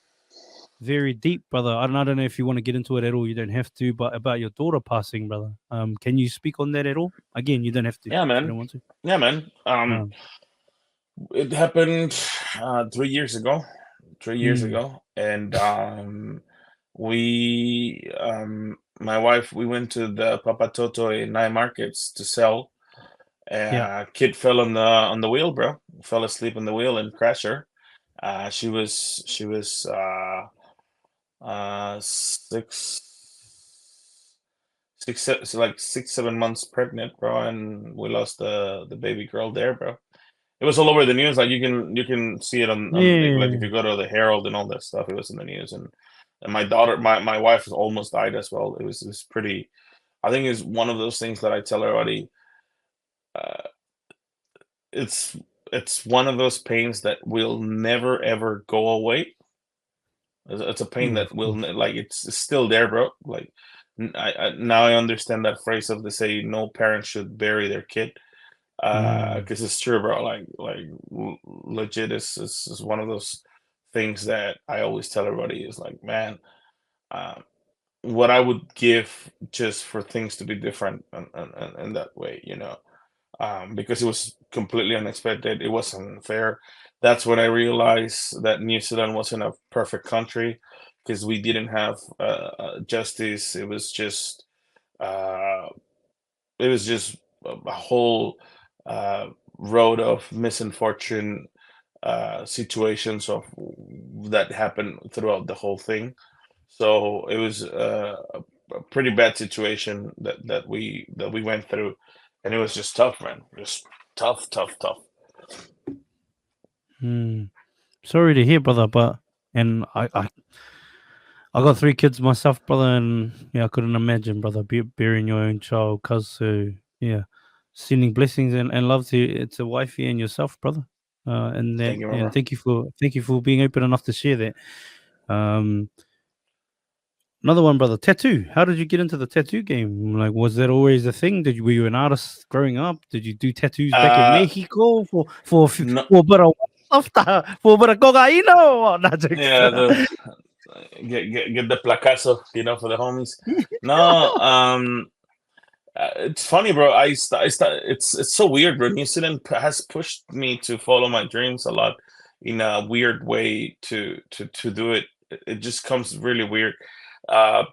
very deep, brother. I don't know if you want to get into it at all. You don't have to, but about your daughter passing, brother. Can you speak on that at all? Again, you don't have to Yeah, if you man. don't want to. Yeah, man. Um, It happened 3 years ago. 3 years mm, ago, and my wife, we went to the Papatoto in night markets to sell. yeah. Kid fell on the wheel, bro. Fell asleep on the wheel and crashed her. She was like 6 7 months pregnant, bro, and we lost the baby girl there, bro. It was all over the news. Like you can see it on like if Yeah. you go to the Herald and all that stuff. It was in the news, and my daughter, my wife almost died as well. It was pretty. I think it's one of those things that I tell everybody. Uh, it's it's one of those pains that will never ever go away. It's a pain Yeah, that of will course. like it's still there, bro. Like now I understand that phrase of they say no parent should bury their kid. Mm, Because it's true, bro. Legit, is one of those things that I always tell everybody is like, man, uh, what I would give just for things to be different and that way, because it was completely unexpected. It wasn't fair. That's when I realized that New Zealand wasn't a perfect country because we didn't have justice. Uh, it was just a whole uh, road of misfortune situations of that happened throughout the whole thing. So it was a pretty bad situation that we went through, and it was just tough, man. Just tough, tough, tough. mm. Sorry to hear, brother, but and I got 3 kids myself, brother, and yeah, I couldn't imagine, brother, burying your own child. Cause yeah, sending blessings and love to wifey and yourself, brother. And that, Thank you, and remember. thank you for being open enough to share that. Um, Another one, brother. Tattoo. How did you get into the tattoo game? Like, was that always a thing? Were you an artist growing up? Did you do tattoos back in Uh, Mexico no, for a bit of for a bit of cocaine? No, jokes. yeah, get the placazo, for the homies. No, It's funny, bro. It's so weird, bro. New Zealand has pushed me to follow my dreams a lot in a weird way to do it. It just comes really weird. Uh,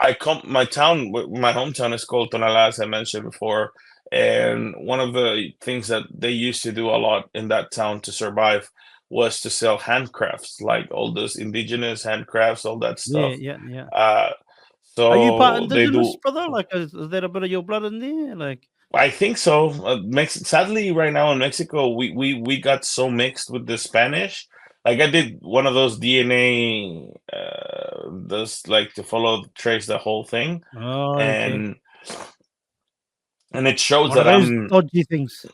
my hometown is called Tonala, as I mentioned before, and one of the things that they used to do a lot in that town to survive was to sell handcrafts, like all those indigenous handcrafts, all that Yeah, stuff. yeah, yeah. Uh, Are you part so they indigenous, do. brother? Like, is there a bit of your blood in there? Like, I think so. Sadly, right now in Mexico, we got so mixed with the Spanish. Like I did one of those DNA, those like to follow trace the whole thing, oh, okay. and it shows One of that those I'm dodgy things.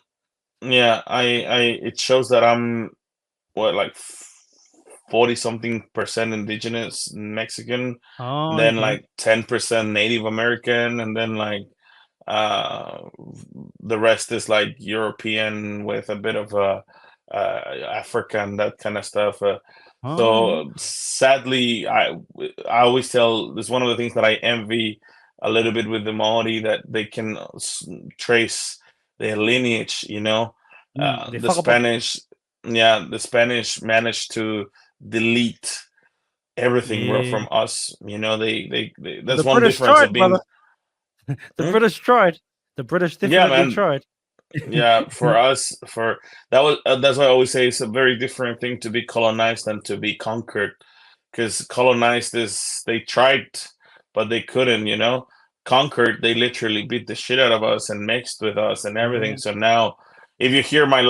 yeah I it shows that I'm what like 40 something percent indigenous Mexican, Oh, then okay. like 10% Native American, and then like Uh, the rest is like European with a bit of African, that kind of stuff. Oh, yeah. So sadly, I always tell this one of the things that I envy a little bit with the Maori, that they can trace their lineage. They The fuck up. Spanish, yeah, the Spanish managed to delete everything, bro, Yeah. from us. The That's one British difference tried, of being. brother. The Hmm? British tried. The British Yeah, definitely man. tried. Yeah, for us, for that was that's why I always say it's a very different thing to be colonized than to be conquered. Because colonized is they tried, but they couldn't. Conquered, they literally beat the shit out of us and mixed with us and Yeah. everything. So now, if you hear my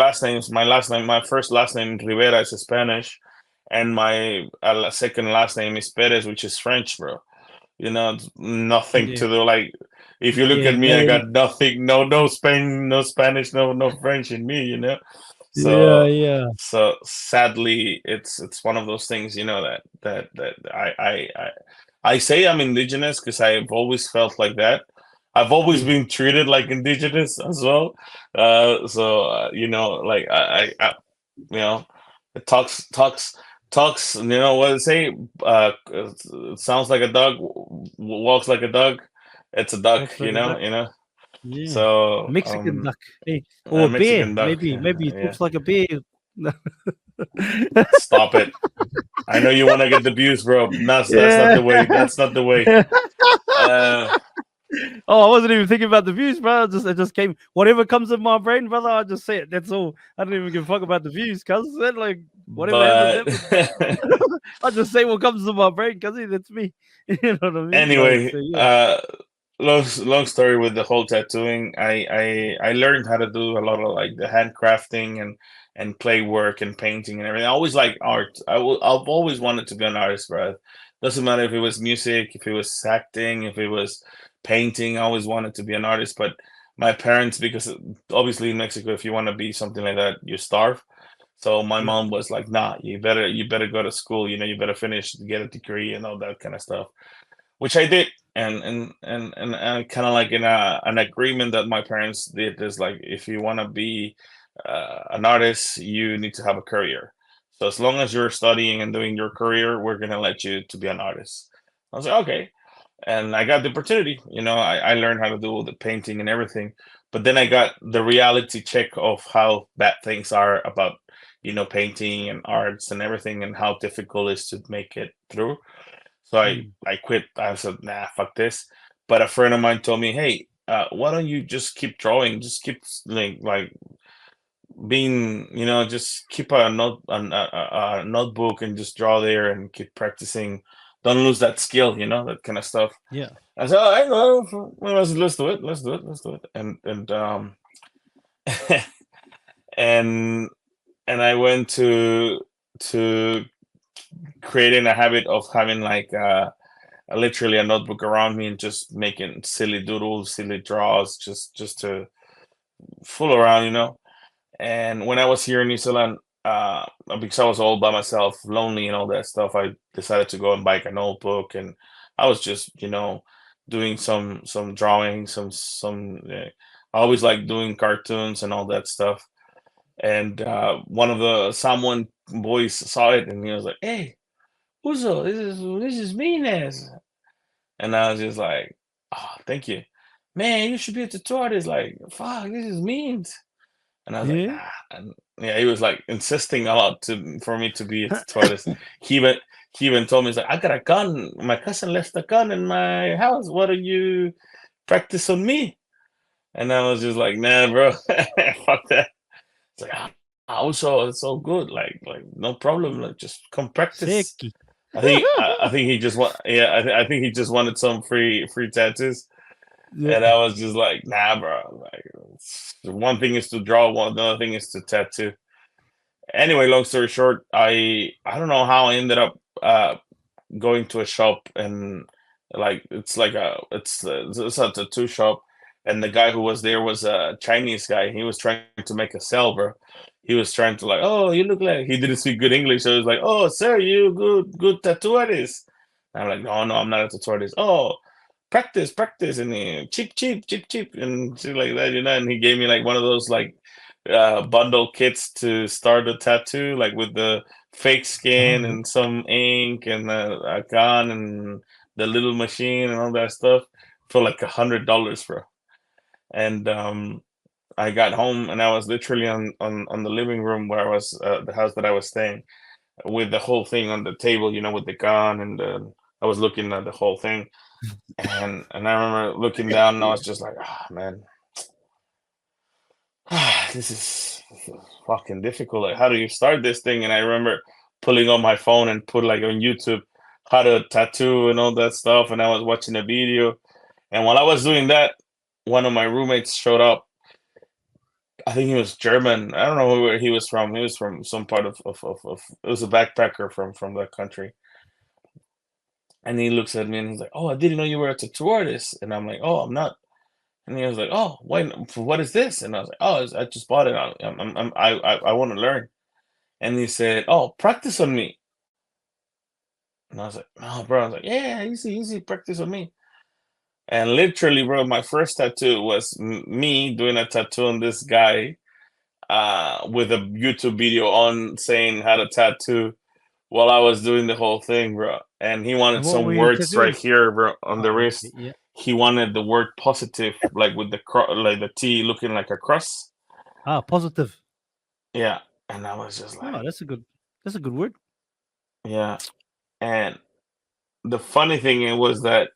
first last name Rivera is Spanish, and my second last name is Perez, which is French, bro. It's nothing Yeah. to do. Like, if you look Yeah, at me, I man. got nothing, no Spain, no Spanish, no French in me. Yeah, So yeah. so sadly, it's one of those things, that I say I'm indigenous because I've always felt like that. I've always Yeah. been treated like indigenous as well. Like I you know, it talks. What they say. It sounds like a dog, walks like a dog. It's a duck. Walks like a duck. Yeah. So Mexican duck. Hey. Or a a bear. Mexican duck. Maybe it Yeah. talks like a bear. Stop it. I know you want to get the views, bro. That's not Yeah. the way. That's not the way. Uh, Oh, I wasn't even thinking about the views, bro. It just came. Whatever comes in my brain, brother, I just say it. That's all. I don't even give a fuck about the views, cuz like whatever happens, but happens. I just say what comes to my brain, cuz that's me. You know what I mean? Like, anyway, so yeah. long story with the whole tattooing. I learned how to do a lot of like the handcrafting and clay work and painting and everything. I always like art. I've always wanted to be an artist, bro. Doesn't matter if it was music, if it was acting, if it was painting. I always wanted to be an artist, but my parents, because obviously in Mexico, if you want to be something like that, you starve. So my Yeah. mom was like, "Nah, you better go to school. You better finish, get a degree, and all that kind of stuff." Which I did, and kind of like in an agreement that my parents did is like, if you want to be an artist, you need to have a career. So as long as you're studying and doing your career, we're gonna let you to be an artist. I was like, okay, and I got the opportunity. I learned how to do the painting and everything, but then I got the reality check of how bad things are about painting and arts and everything, and how difficult it is to make it through. So I Mm. I quit. I said, nah, fuck this. But a friend of mine told me, hey, why don't you just keep drawing? Just keep like being, just keep a notebook and just draw there and keep practicing. Don't lose that skill, that kind of stuff. Yeah. I said, all right, well, let's do it. Let's do it. Let's do it. And and I went to creating a habit of having like literally a notebook around me and just making silly doodles, silly draws, just to fool around. And when I was here in New Zealand, because I was all by myself, lonely and all that stuff, I decided to go and buy a notebook, and I was just, doing some drawing, some. I always like doing cartoons and all that stuff. And one of the someone boys saw it, and he was like, "Hey, Uzo, this is Mean." And I was just like, oh, thank you. man, you should be a tattoo artist. Like, fuck, this is mean. And I was like, Yeah. nah. And yeah, he was like insisting a lot for me to be a tattoo artist. He even he even told me, he's like, I got a gun. My cousin left a gun in my house. Why don't you practice on me? And I was just like, nah, bro, fuck that. It's like, also it's so good. Like no problem. Like just come practice. Seki. I think he just want yeah I think he just wanted some free tattoos. Yeah. And I was just like, nah, bro. Like, one thing is to draw, another thing is to tattoo. Anyway, long story short, I don't know how I ended up going to a shop, and like it's a tattoo shop, and the guy who was there was a Chinese guy. He was trying to make a sell, bro. He was trying to like, oh, you look like, he didn't speak good English, so he was like, oh, sir, you good tattoo artist. And I'm like, no, I'm not a tattoo artist. Oh, practice, and he, cheap, and shit like that, you know. And he gave me like one of those like bundle kits to start a tattoo, like with the fake Oh, skin yeah. and some ink and a gun and the little machine and all that stuff for like $100, bro. And I got home and I was literally on the living room where I was, the house that I was staying, with the whole thing on the table, you know, with the gun, and I was looking at the whole thing, and I remember looking down and I was just like, ah, man, this is fucking difficult. Like, how do you start this thing? And I remember pulling on my phone and put like on YouTube how to tattoo and all that stuff. And I was watching a video. And while I was doing that, one of my roommates showed up. I think he was German. I don't know where he was from. He was from some part of it was a backpacker from that country. And he looks at me and he's like, "Oh, I didn't know you were a tattoo artist." And I'm like, "Oh, I'm not." And he was like, "Oh, wait, what is this?" And I was like, "Oh, I just bought it. I want to learn." And he said, "Oh, practice on me." And I was like, "Oh, bro." I was like, "Yeah, easy, practice on me." And literally, bro, my first tattoo was me doing a tattoo on this guy, with a YouTube video on saying how to tattoo while I was doing the whole thing, bro. And he wanted And what were some you words right tattooing? here, bro, on the Oh, okay. wrist. Yeah. He wanted the word positive, like with the like the T looking like a cross. Ah, positive. Yeah. And I was just Oh, like, that's a good word. yeah. And the funny thing was that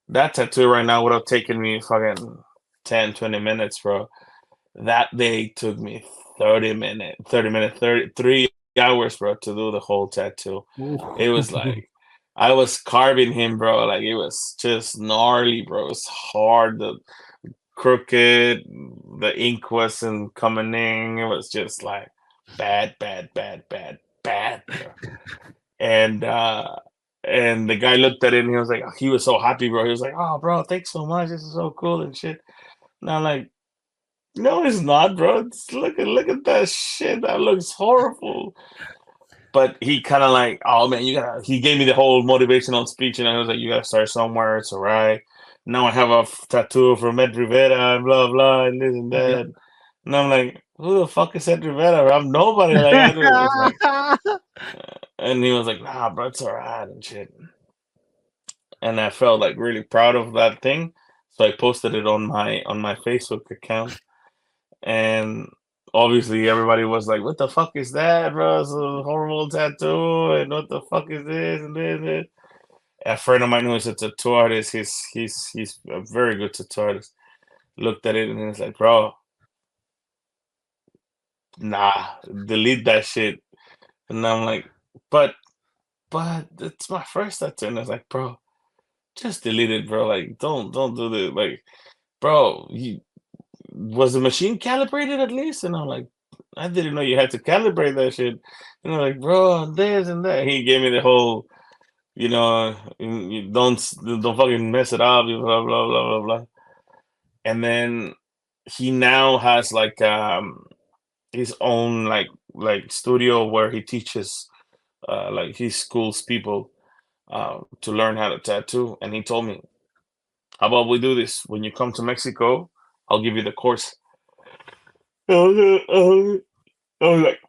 that tattoo right now would have taken me fucking 10, 20 minutes, bro. That day took me 3 hours, bro, to do the whole tattoo. It was Ooh. like, I was carving him, bro. Like, it was just gnarly, bro. It's hard, the crooked, the ink wasn't coming in. It was just like bad, bro. And and the guy looked at it and he was like, he was so happy, bro. He was like, "Oh, bro, thanks so much. This is so cool and shit." And I'm like, "No, it's not, bro. Look at that shit. That looks horrible." But he kind of like, "Oh man, you gotta." He gave me the whole motivational speech, and I was like, "You gotta start somewhere. It's alright. Now I have a tattoo from Edd Rivera and blah blah and this and Yeah. that." And I'm like, "Who the fuck is Edd Rivera? I'm nobody." Like, I don't. It's like, and he was like, "Nah, bro, it's alright and shit." And I felt like really proud of that thing. So I posted it on my Facebook account, and obviously everybody was like, "What the fuck is that, bro? It's a horrible tattoo, and what the fuck is this and this?" And this. A friend of mine who is a tattoo artist, he's a very good tattoo artist. Looked at it and he's like, "Bro, nah, delete that shit." And I'm like, but it's my first tattoo." And I was like, "Bro, just delete it, bro. Like, don't do this. Like, bro, was the machine calibrated at least?" And I'm like, "I didn't know you had to calibrate that shit." And I'm like, "Bro, this and that." He gave me the whole, you don't fucking mess it up, blah blah blah blah blah. And then he now has like his own like studio where he teaches, like he schools people to learn how to tattoo. And he told me, "How about we do this? When you come to Mexico, I'll give you the course." I was like,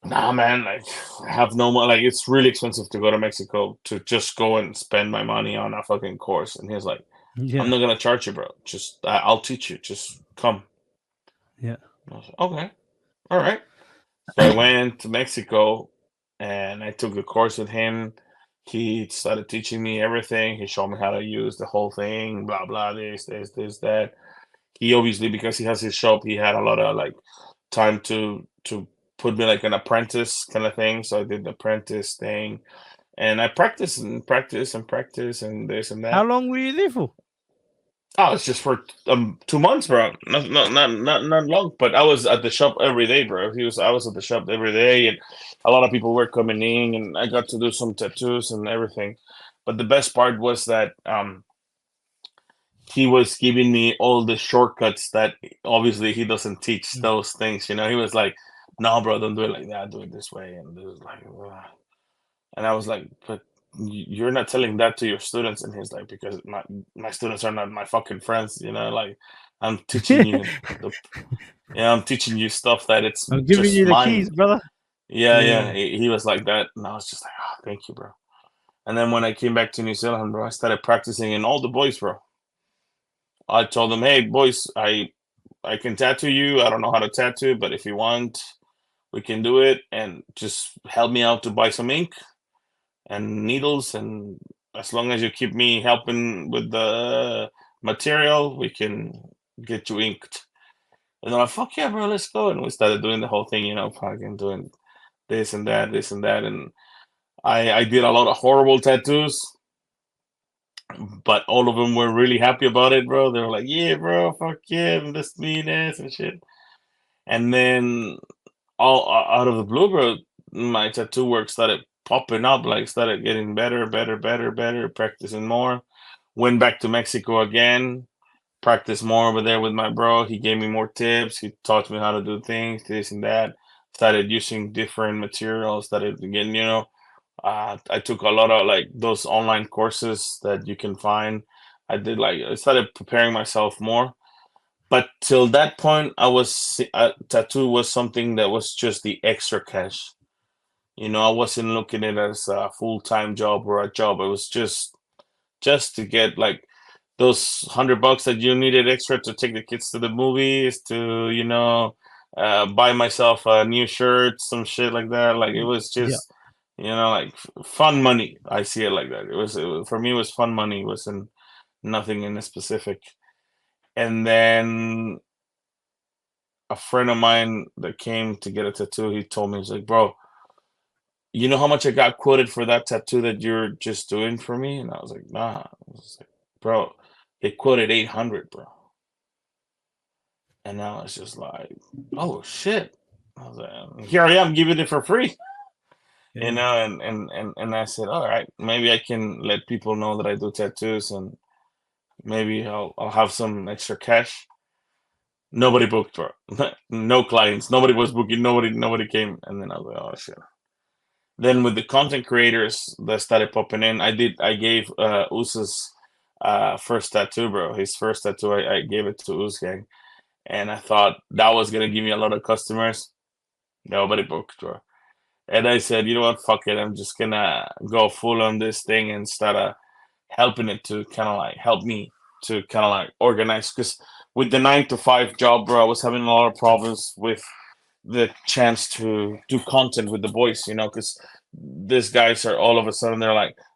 "Nah, man, like, I have no money. Like, it's really expensive to go to Mexico to just go and spend my money on a fucking course." And he's like, I'm Yeah. not gonna charge you, bro. Just I'll teach you. Just come. Yeah. I was like, okay, all right. So I went to Mexico and I took the course with him. He started teaching me everything. He showed me how to use the whole thing, blah blah, this, that. He obviously, because he has his shop, he had a lot of like time to put me like an apprentice kind of thing. So I did the apprentice thing, and I practiced and practice and practice and this and How that. long were you there for? Oh, it's just for 2 months, bro. Not long. But I was at the shop every day, bro. I was at the shop every day, and a lot of people were coming in, and I got to do some tattoos and everything. But the best part was that he was giving me all the shortcuts that obviously he doesn't teach Mm. those things. You know, he was like, "No, bro, don't do it like that. Do it this way." And it was like, ugh. And I was like, "But you're not telling that to your students." And he's like, "Because my students are not my fucking friends. You know, like I'm teaching you the yeah, I'm teaching you stuff that it's I'm giving just you the mine." keys, brother. Yeah, Yeah. yeah. He was like that, and I was just like, "Oh, thank you, bro." And then when I came back to New Zealand, bro, I started practicing in all the boys, bro. I told them, "Hey, boys, I can tattoo you. I don't know how to tattoo, but if you want, we can do it. And just help me out to buy some ink and needles. And as long as you keep me helping with the material, we can get you inked." And they're like, "Fuck yeah, bro, let's go." And we started doing the whole thing, fucking doing this and that, this and that. And I did a lot of horrible tattoos, but all of them were really happy about it, bro. They were like, "Yeah, bro, fuck yeah, this mean ass and shit." And then all out of the blue, bro, my tattoo work started popping up, like started getting better, better, better, better, practicing more. Went back to Mexico again, practiced more over there with my bro. He gave me more tips. He taught me how to do things, this and that. Started using different materials. Started again, I took a lot of like those online courses that you can find. I started preparing myself more, but till that point, tattoo was something that was just the extra cash. I wasn't looking at it as a full-time job or a job. It was just to get like those $100 that you needed extra to take the kids to the movies, to buy myself a new shirt, some shit like that. Like it was Yeah. just like fun money. I see it like that. It was for me. It was fun money. It wasn't nothing in specific. And then a friend of mine that came to get a tattoo, he told me, he's like, "Bro, you know how much I got quoted for that tattoo that you're just doing for me?" And I was like, "Nah." I was like, "Bro, they quoted 800, bro." And now it's just like, oh shit. I was like, "Here I am giving it for free." Yeah. And I said, "All right, maybe I can let people know that I do tattoos, and maybe I'll have some extra cash." Nobody booked, bro. No clients. Nobody was booking. Nobody came. And then I was like, "Oh shit." Then with the content creators that started popping in, I gave Us's first tattoo, bro. His first tattoo, I gave it to Us Gang, and I thought that was gonna give me a lot of customers. Nobody booked, bro. And I said, "You know what? Fuck it. I'm just gonna go full on this thing and start helping it to kind of like help me to kind of like organize." Because with the 9 to 5 job, bro, I was having a lot of problems with the chance to do content with the boys, because these guys are all of a sudden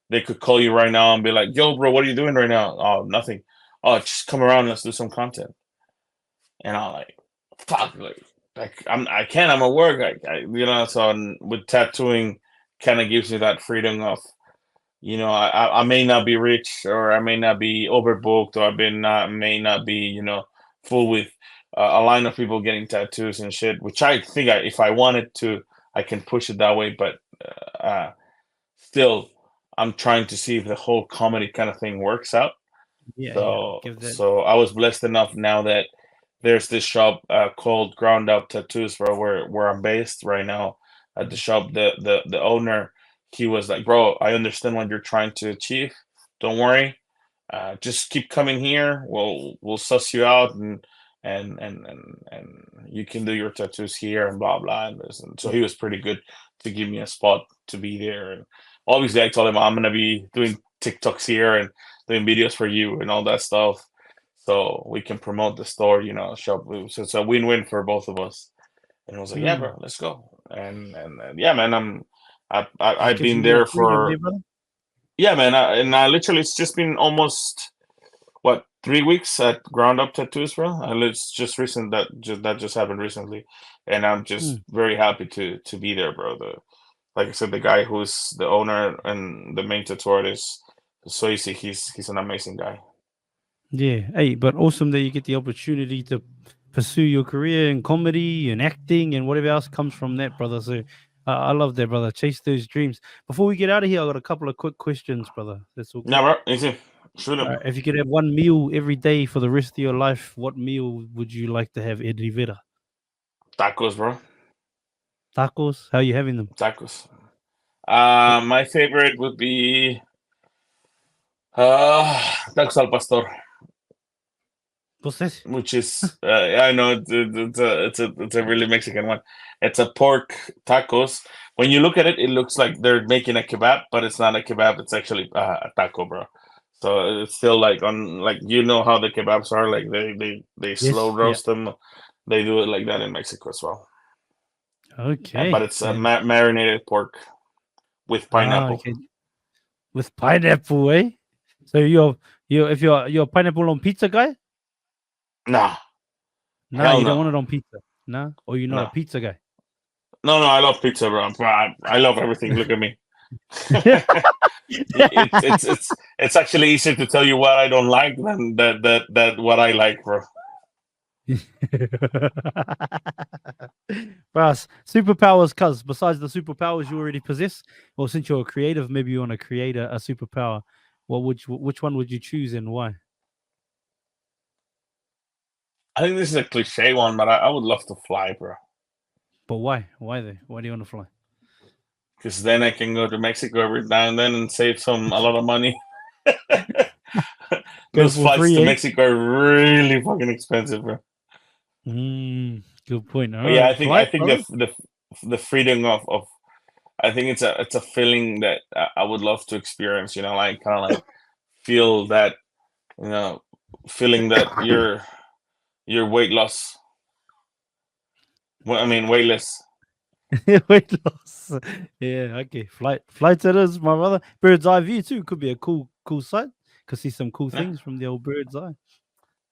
they could call you right now and be like, "Yo, bro, what are you doing right now?" "Oh, nothing." "Oh, just come around, let's do some content." And I'm like, fuck, like I can't, I'm at work. So with tattooing kind of gives me that freedom of, I may not be rich, or I may not be overbooked, or may not be, full with a line of people getting tattoos and shit, which I think if I wanted to, I can push it that way. But still, I'm trying to see if the whole comedy kind of thing works out. Yeah. Yeah. So, Give that. so I was blessed enough now that there's this shop called Ground Up Tattoos, where I'm based right now. At the shop, the owner, he was like, "Bro, I understand what you're trying to achieve. Don't worry. Just keep coming here. We'll suss you out, and you can do your tattoos here, and blah blah." And so he was pretty good to give me a spot to be there. And obviously, I told him I'm gonna be doing TikToks here, and doing videos for you and all that stuff, so we can promote the store, shop. So it's a win-win for both of us. And I was like, yeah, Mm. bro, let's go. And yeah, man, Does it I've give you been more there freedom there, for, brother? yeah, man, I literally, it's just been almost what, 3 weeks at Ground Up Tattoos, bro. And it's just recent, that just happened recently, and I'm just Mm. very happy to be there, bro. Like I said, the guy who's the owner and the main tattoo artist, so easy. He's an amazing guy. Yeah. Hey, but awesome that you get the opportunity to pursue your career in comedy and acting and whatever else comes from that, brother. So I love that, brother. Chase those dreams. Before we get out of here, I got a couple of quick questions, brother. That's all Yeah, good. bro, easy. Shoot him. If you could have one meal every day for the rest of your life, what meal would you like to have, Edd Rivera? Tacos, bro. Tacos? How are you having them? Tacos. What, My favorite would be tacos al pastor, what's that? which is I know it's a really Mexican one. It's a pork tacos. When you look at it, it looks like they're making a kebab, but it's not a kebab. It's actually a taco, bro. So it's still like on, like, how the kebabs are, like they slow Yes. Yeah. roast them. They do it like that in Mexico as well. But Okay. it's a marinated pork with pineapple. Okay. With pineapple, eh? So you're a pineapple on pizza guy? Nah, No, hell you don't no, want it on pizza. No, or you're not a no, pizza guy. no, no. I love pizza, bro. I love everything. Look at me. It's actually easier to tell you what I don't like than that what I like, bro. Brass, superpowers, cuz besides the superpowers you already possess, or since you're a creative, maybe you want to create a superpower. Which one would you choose and why? I think this is a cliche one, but I would love to fly, bro. But why? Why do you want to fly? Because then I can go to Mexico every now and then and save a lot of money. Go Those for flights free, to eh? Mexico are really fucking expensive, bro. Good point. All But yeah, right, I flight, think brother. the freedom of I think it's a feeling that I would love to experience. Like, kind of like feel that, you know feeling that you're weight loss. Well, I mean, weightless. Weight loss. Yeah, okay. Flights it is, my brother. Bird's eye view too could be a cool sight. Could see some cool Yeah. things from the old bird's eye.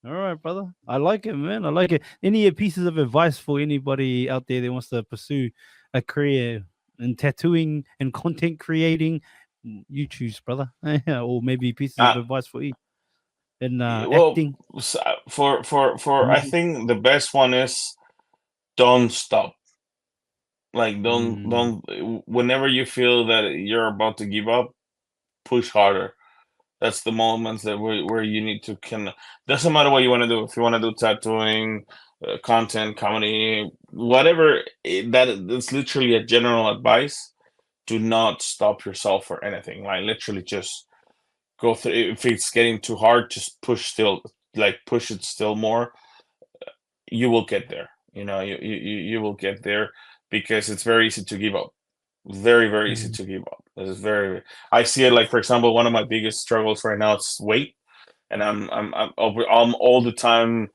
All right, brother. I like it, man. I like it. Any pieces of advice for anybody out there that wants to pursue a career in tattooing and content creating? You choose, brother. Or maybe pieces of Uh, advice for each in well, acting. for I Comedy. think the best one is don't stop. Like, Mm, whenever you feel that you're about to give up, push harder. That's the moments that where you need to, can, doesn't matter what you want to do. If you want to do tattooing, content, comedy, whatever, that's literally a general advice. Do not stop yourself for anything. Like, literally just go through. If it's getting too hard, just push it still more. You will get there. You will get there, because it's very easy to give up. Very, very easy mm. to give up. It's very. I see it, like, for example, one of my biggest struggles right now is weight, and I'm all the time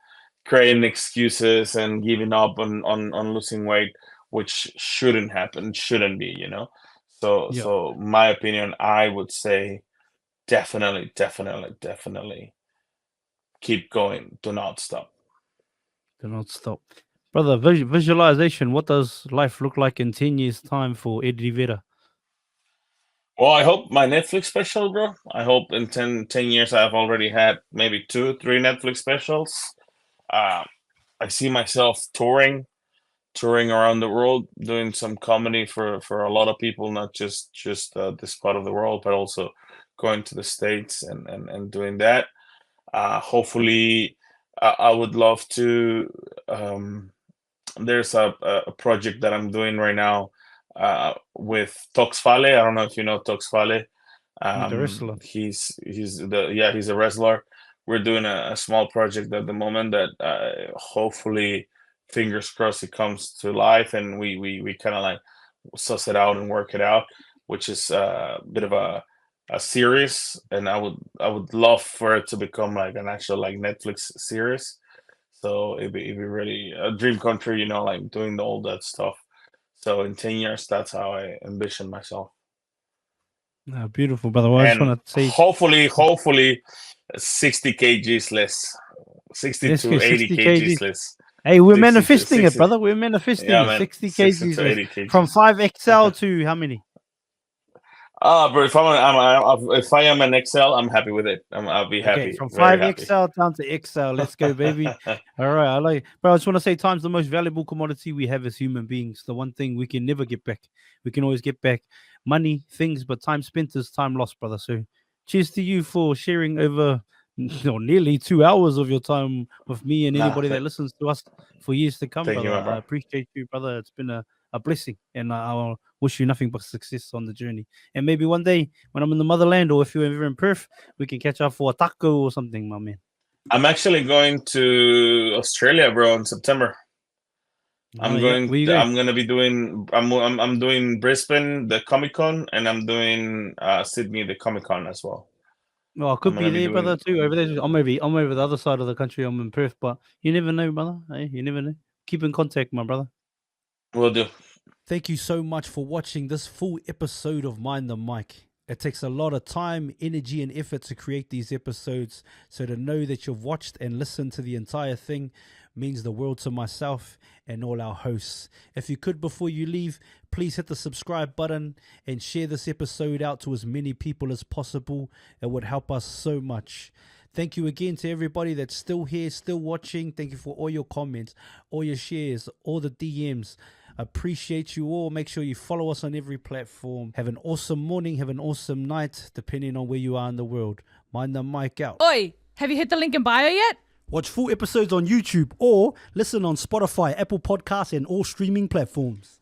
creating excuses and giving up on losing weight, which shouldn't happen, shouldn't be. Yeah, So my opinion, I would say, definitely, definitely, definitely keep going. Do not stop. do not stop. Brother, visualization. What does life look like in 10 years' time for Ed Rivera? Well, I hope my Netflix special, bro. I hope in 10 years I've already had maybe 2, 3 Netflix specials. Uh, I see myself touring around the world, doing some comedy for a lot of people, not just this part of the world, but also going to the States and doing that. Hopefully, I would love to. There's a project that I'm doing right now with Tox Fale. I don't know if you know Tox Fale. The wrestler. He's a wrestler. We're doing a small project at the moment that hopefully, fingers crossed, it comes to life, and we kind of like suss it out and work it out, which is a bit of a a series, and I would love for it to become like an actual like Netflix series. So it'd be really a dream come true, like doing all that stuff. So in 10 years, that's how I envision myself. Beautiful, brother. Well, I just And want to say, hopefully 60 kgs less, 60 let's to go 80 60 kgs kgs. less. Hey, we're 60 to manifesting it, 60. brother. We're manifesting Yeah, it. man. 60 60 kgs to less. 80 kgs. From 5XL to how many? Bro, if I am an XL, I'm happy with it. I'll be Okay, happy, from very happy. 5XL down to XL. Let's go, baby. All right, I like it. Bro, I just want to say time's the most valuable commodity we have as human beings. The one thing we can never get back. We can always get back money, things, but time spent is time lost, brother. So cheers to you for sharing over nearly 2 hours of your time with me and Nah, anybody that listens to us for years to come, thank you, brother. my bro. I appreciate you, brother. It's been a blessing, and I'll wish you nothing but success on the journey. And maybe one day when I'm in the motherland, or if you're ever in Perth, we can catch up for a taco or something, my man. I'm actually going to Australia, bro, in September. Oh, yeah. Where you going? I'm gonna be doing. I'm doing Brisbane, the Comic Con, and I'm doing Sydney, the Comic Con as well. Well, I could I'm be gonna be there, brother, doing. too. Over there, I'm over the other side of the country. I'm in Perth, but you never know, brother. Hey, you never know. Keep in contact, my brother. Will do. Thank you so much for watching this full episode of Mind the Mic. It takes a lot of time, energy, and effort to create these episodes. So to know that you've watched and listened to the entire thing means the world to myself and all our hosts. If you could, before you leave, please hit the subscribe button and share this episode out to as many people as possible. It would help us so much. Thank you again to everybody that's still here, still watching. Thank you for all your comments, all your shares, all the DMs. Appreciate you all. Make sure you follow us on every platform. Have an awesome morning. Have an awesome night, depending on where you are in the world. Mind the mic out. Oi, have you hit the link in bio yet? Watch full episodes on YouTube or listen on Spotify, Apple Podcasts, and all streaming platforms.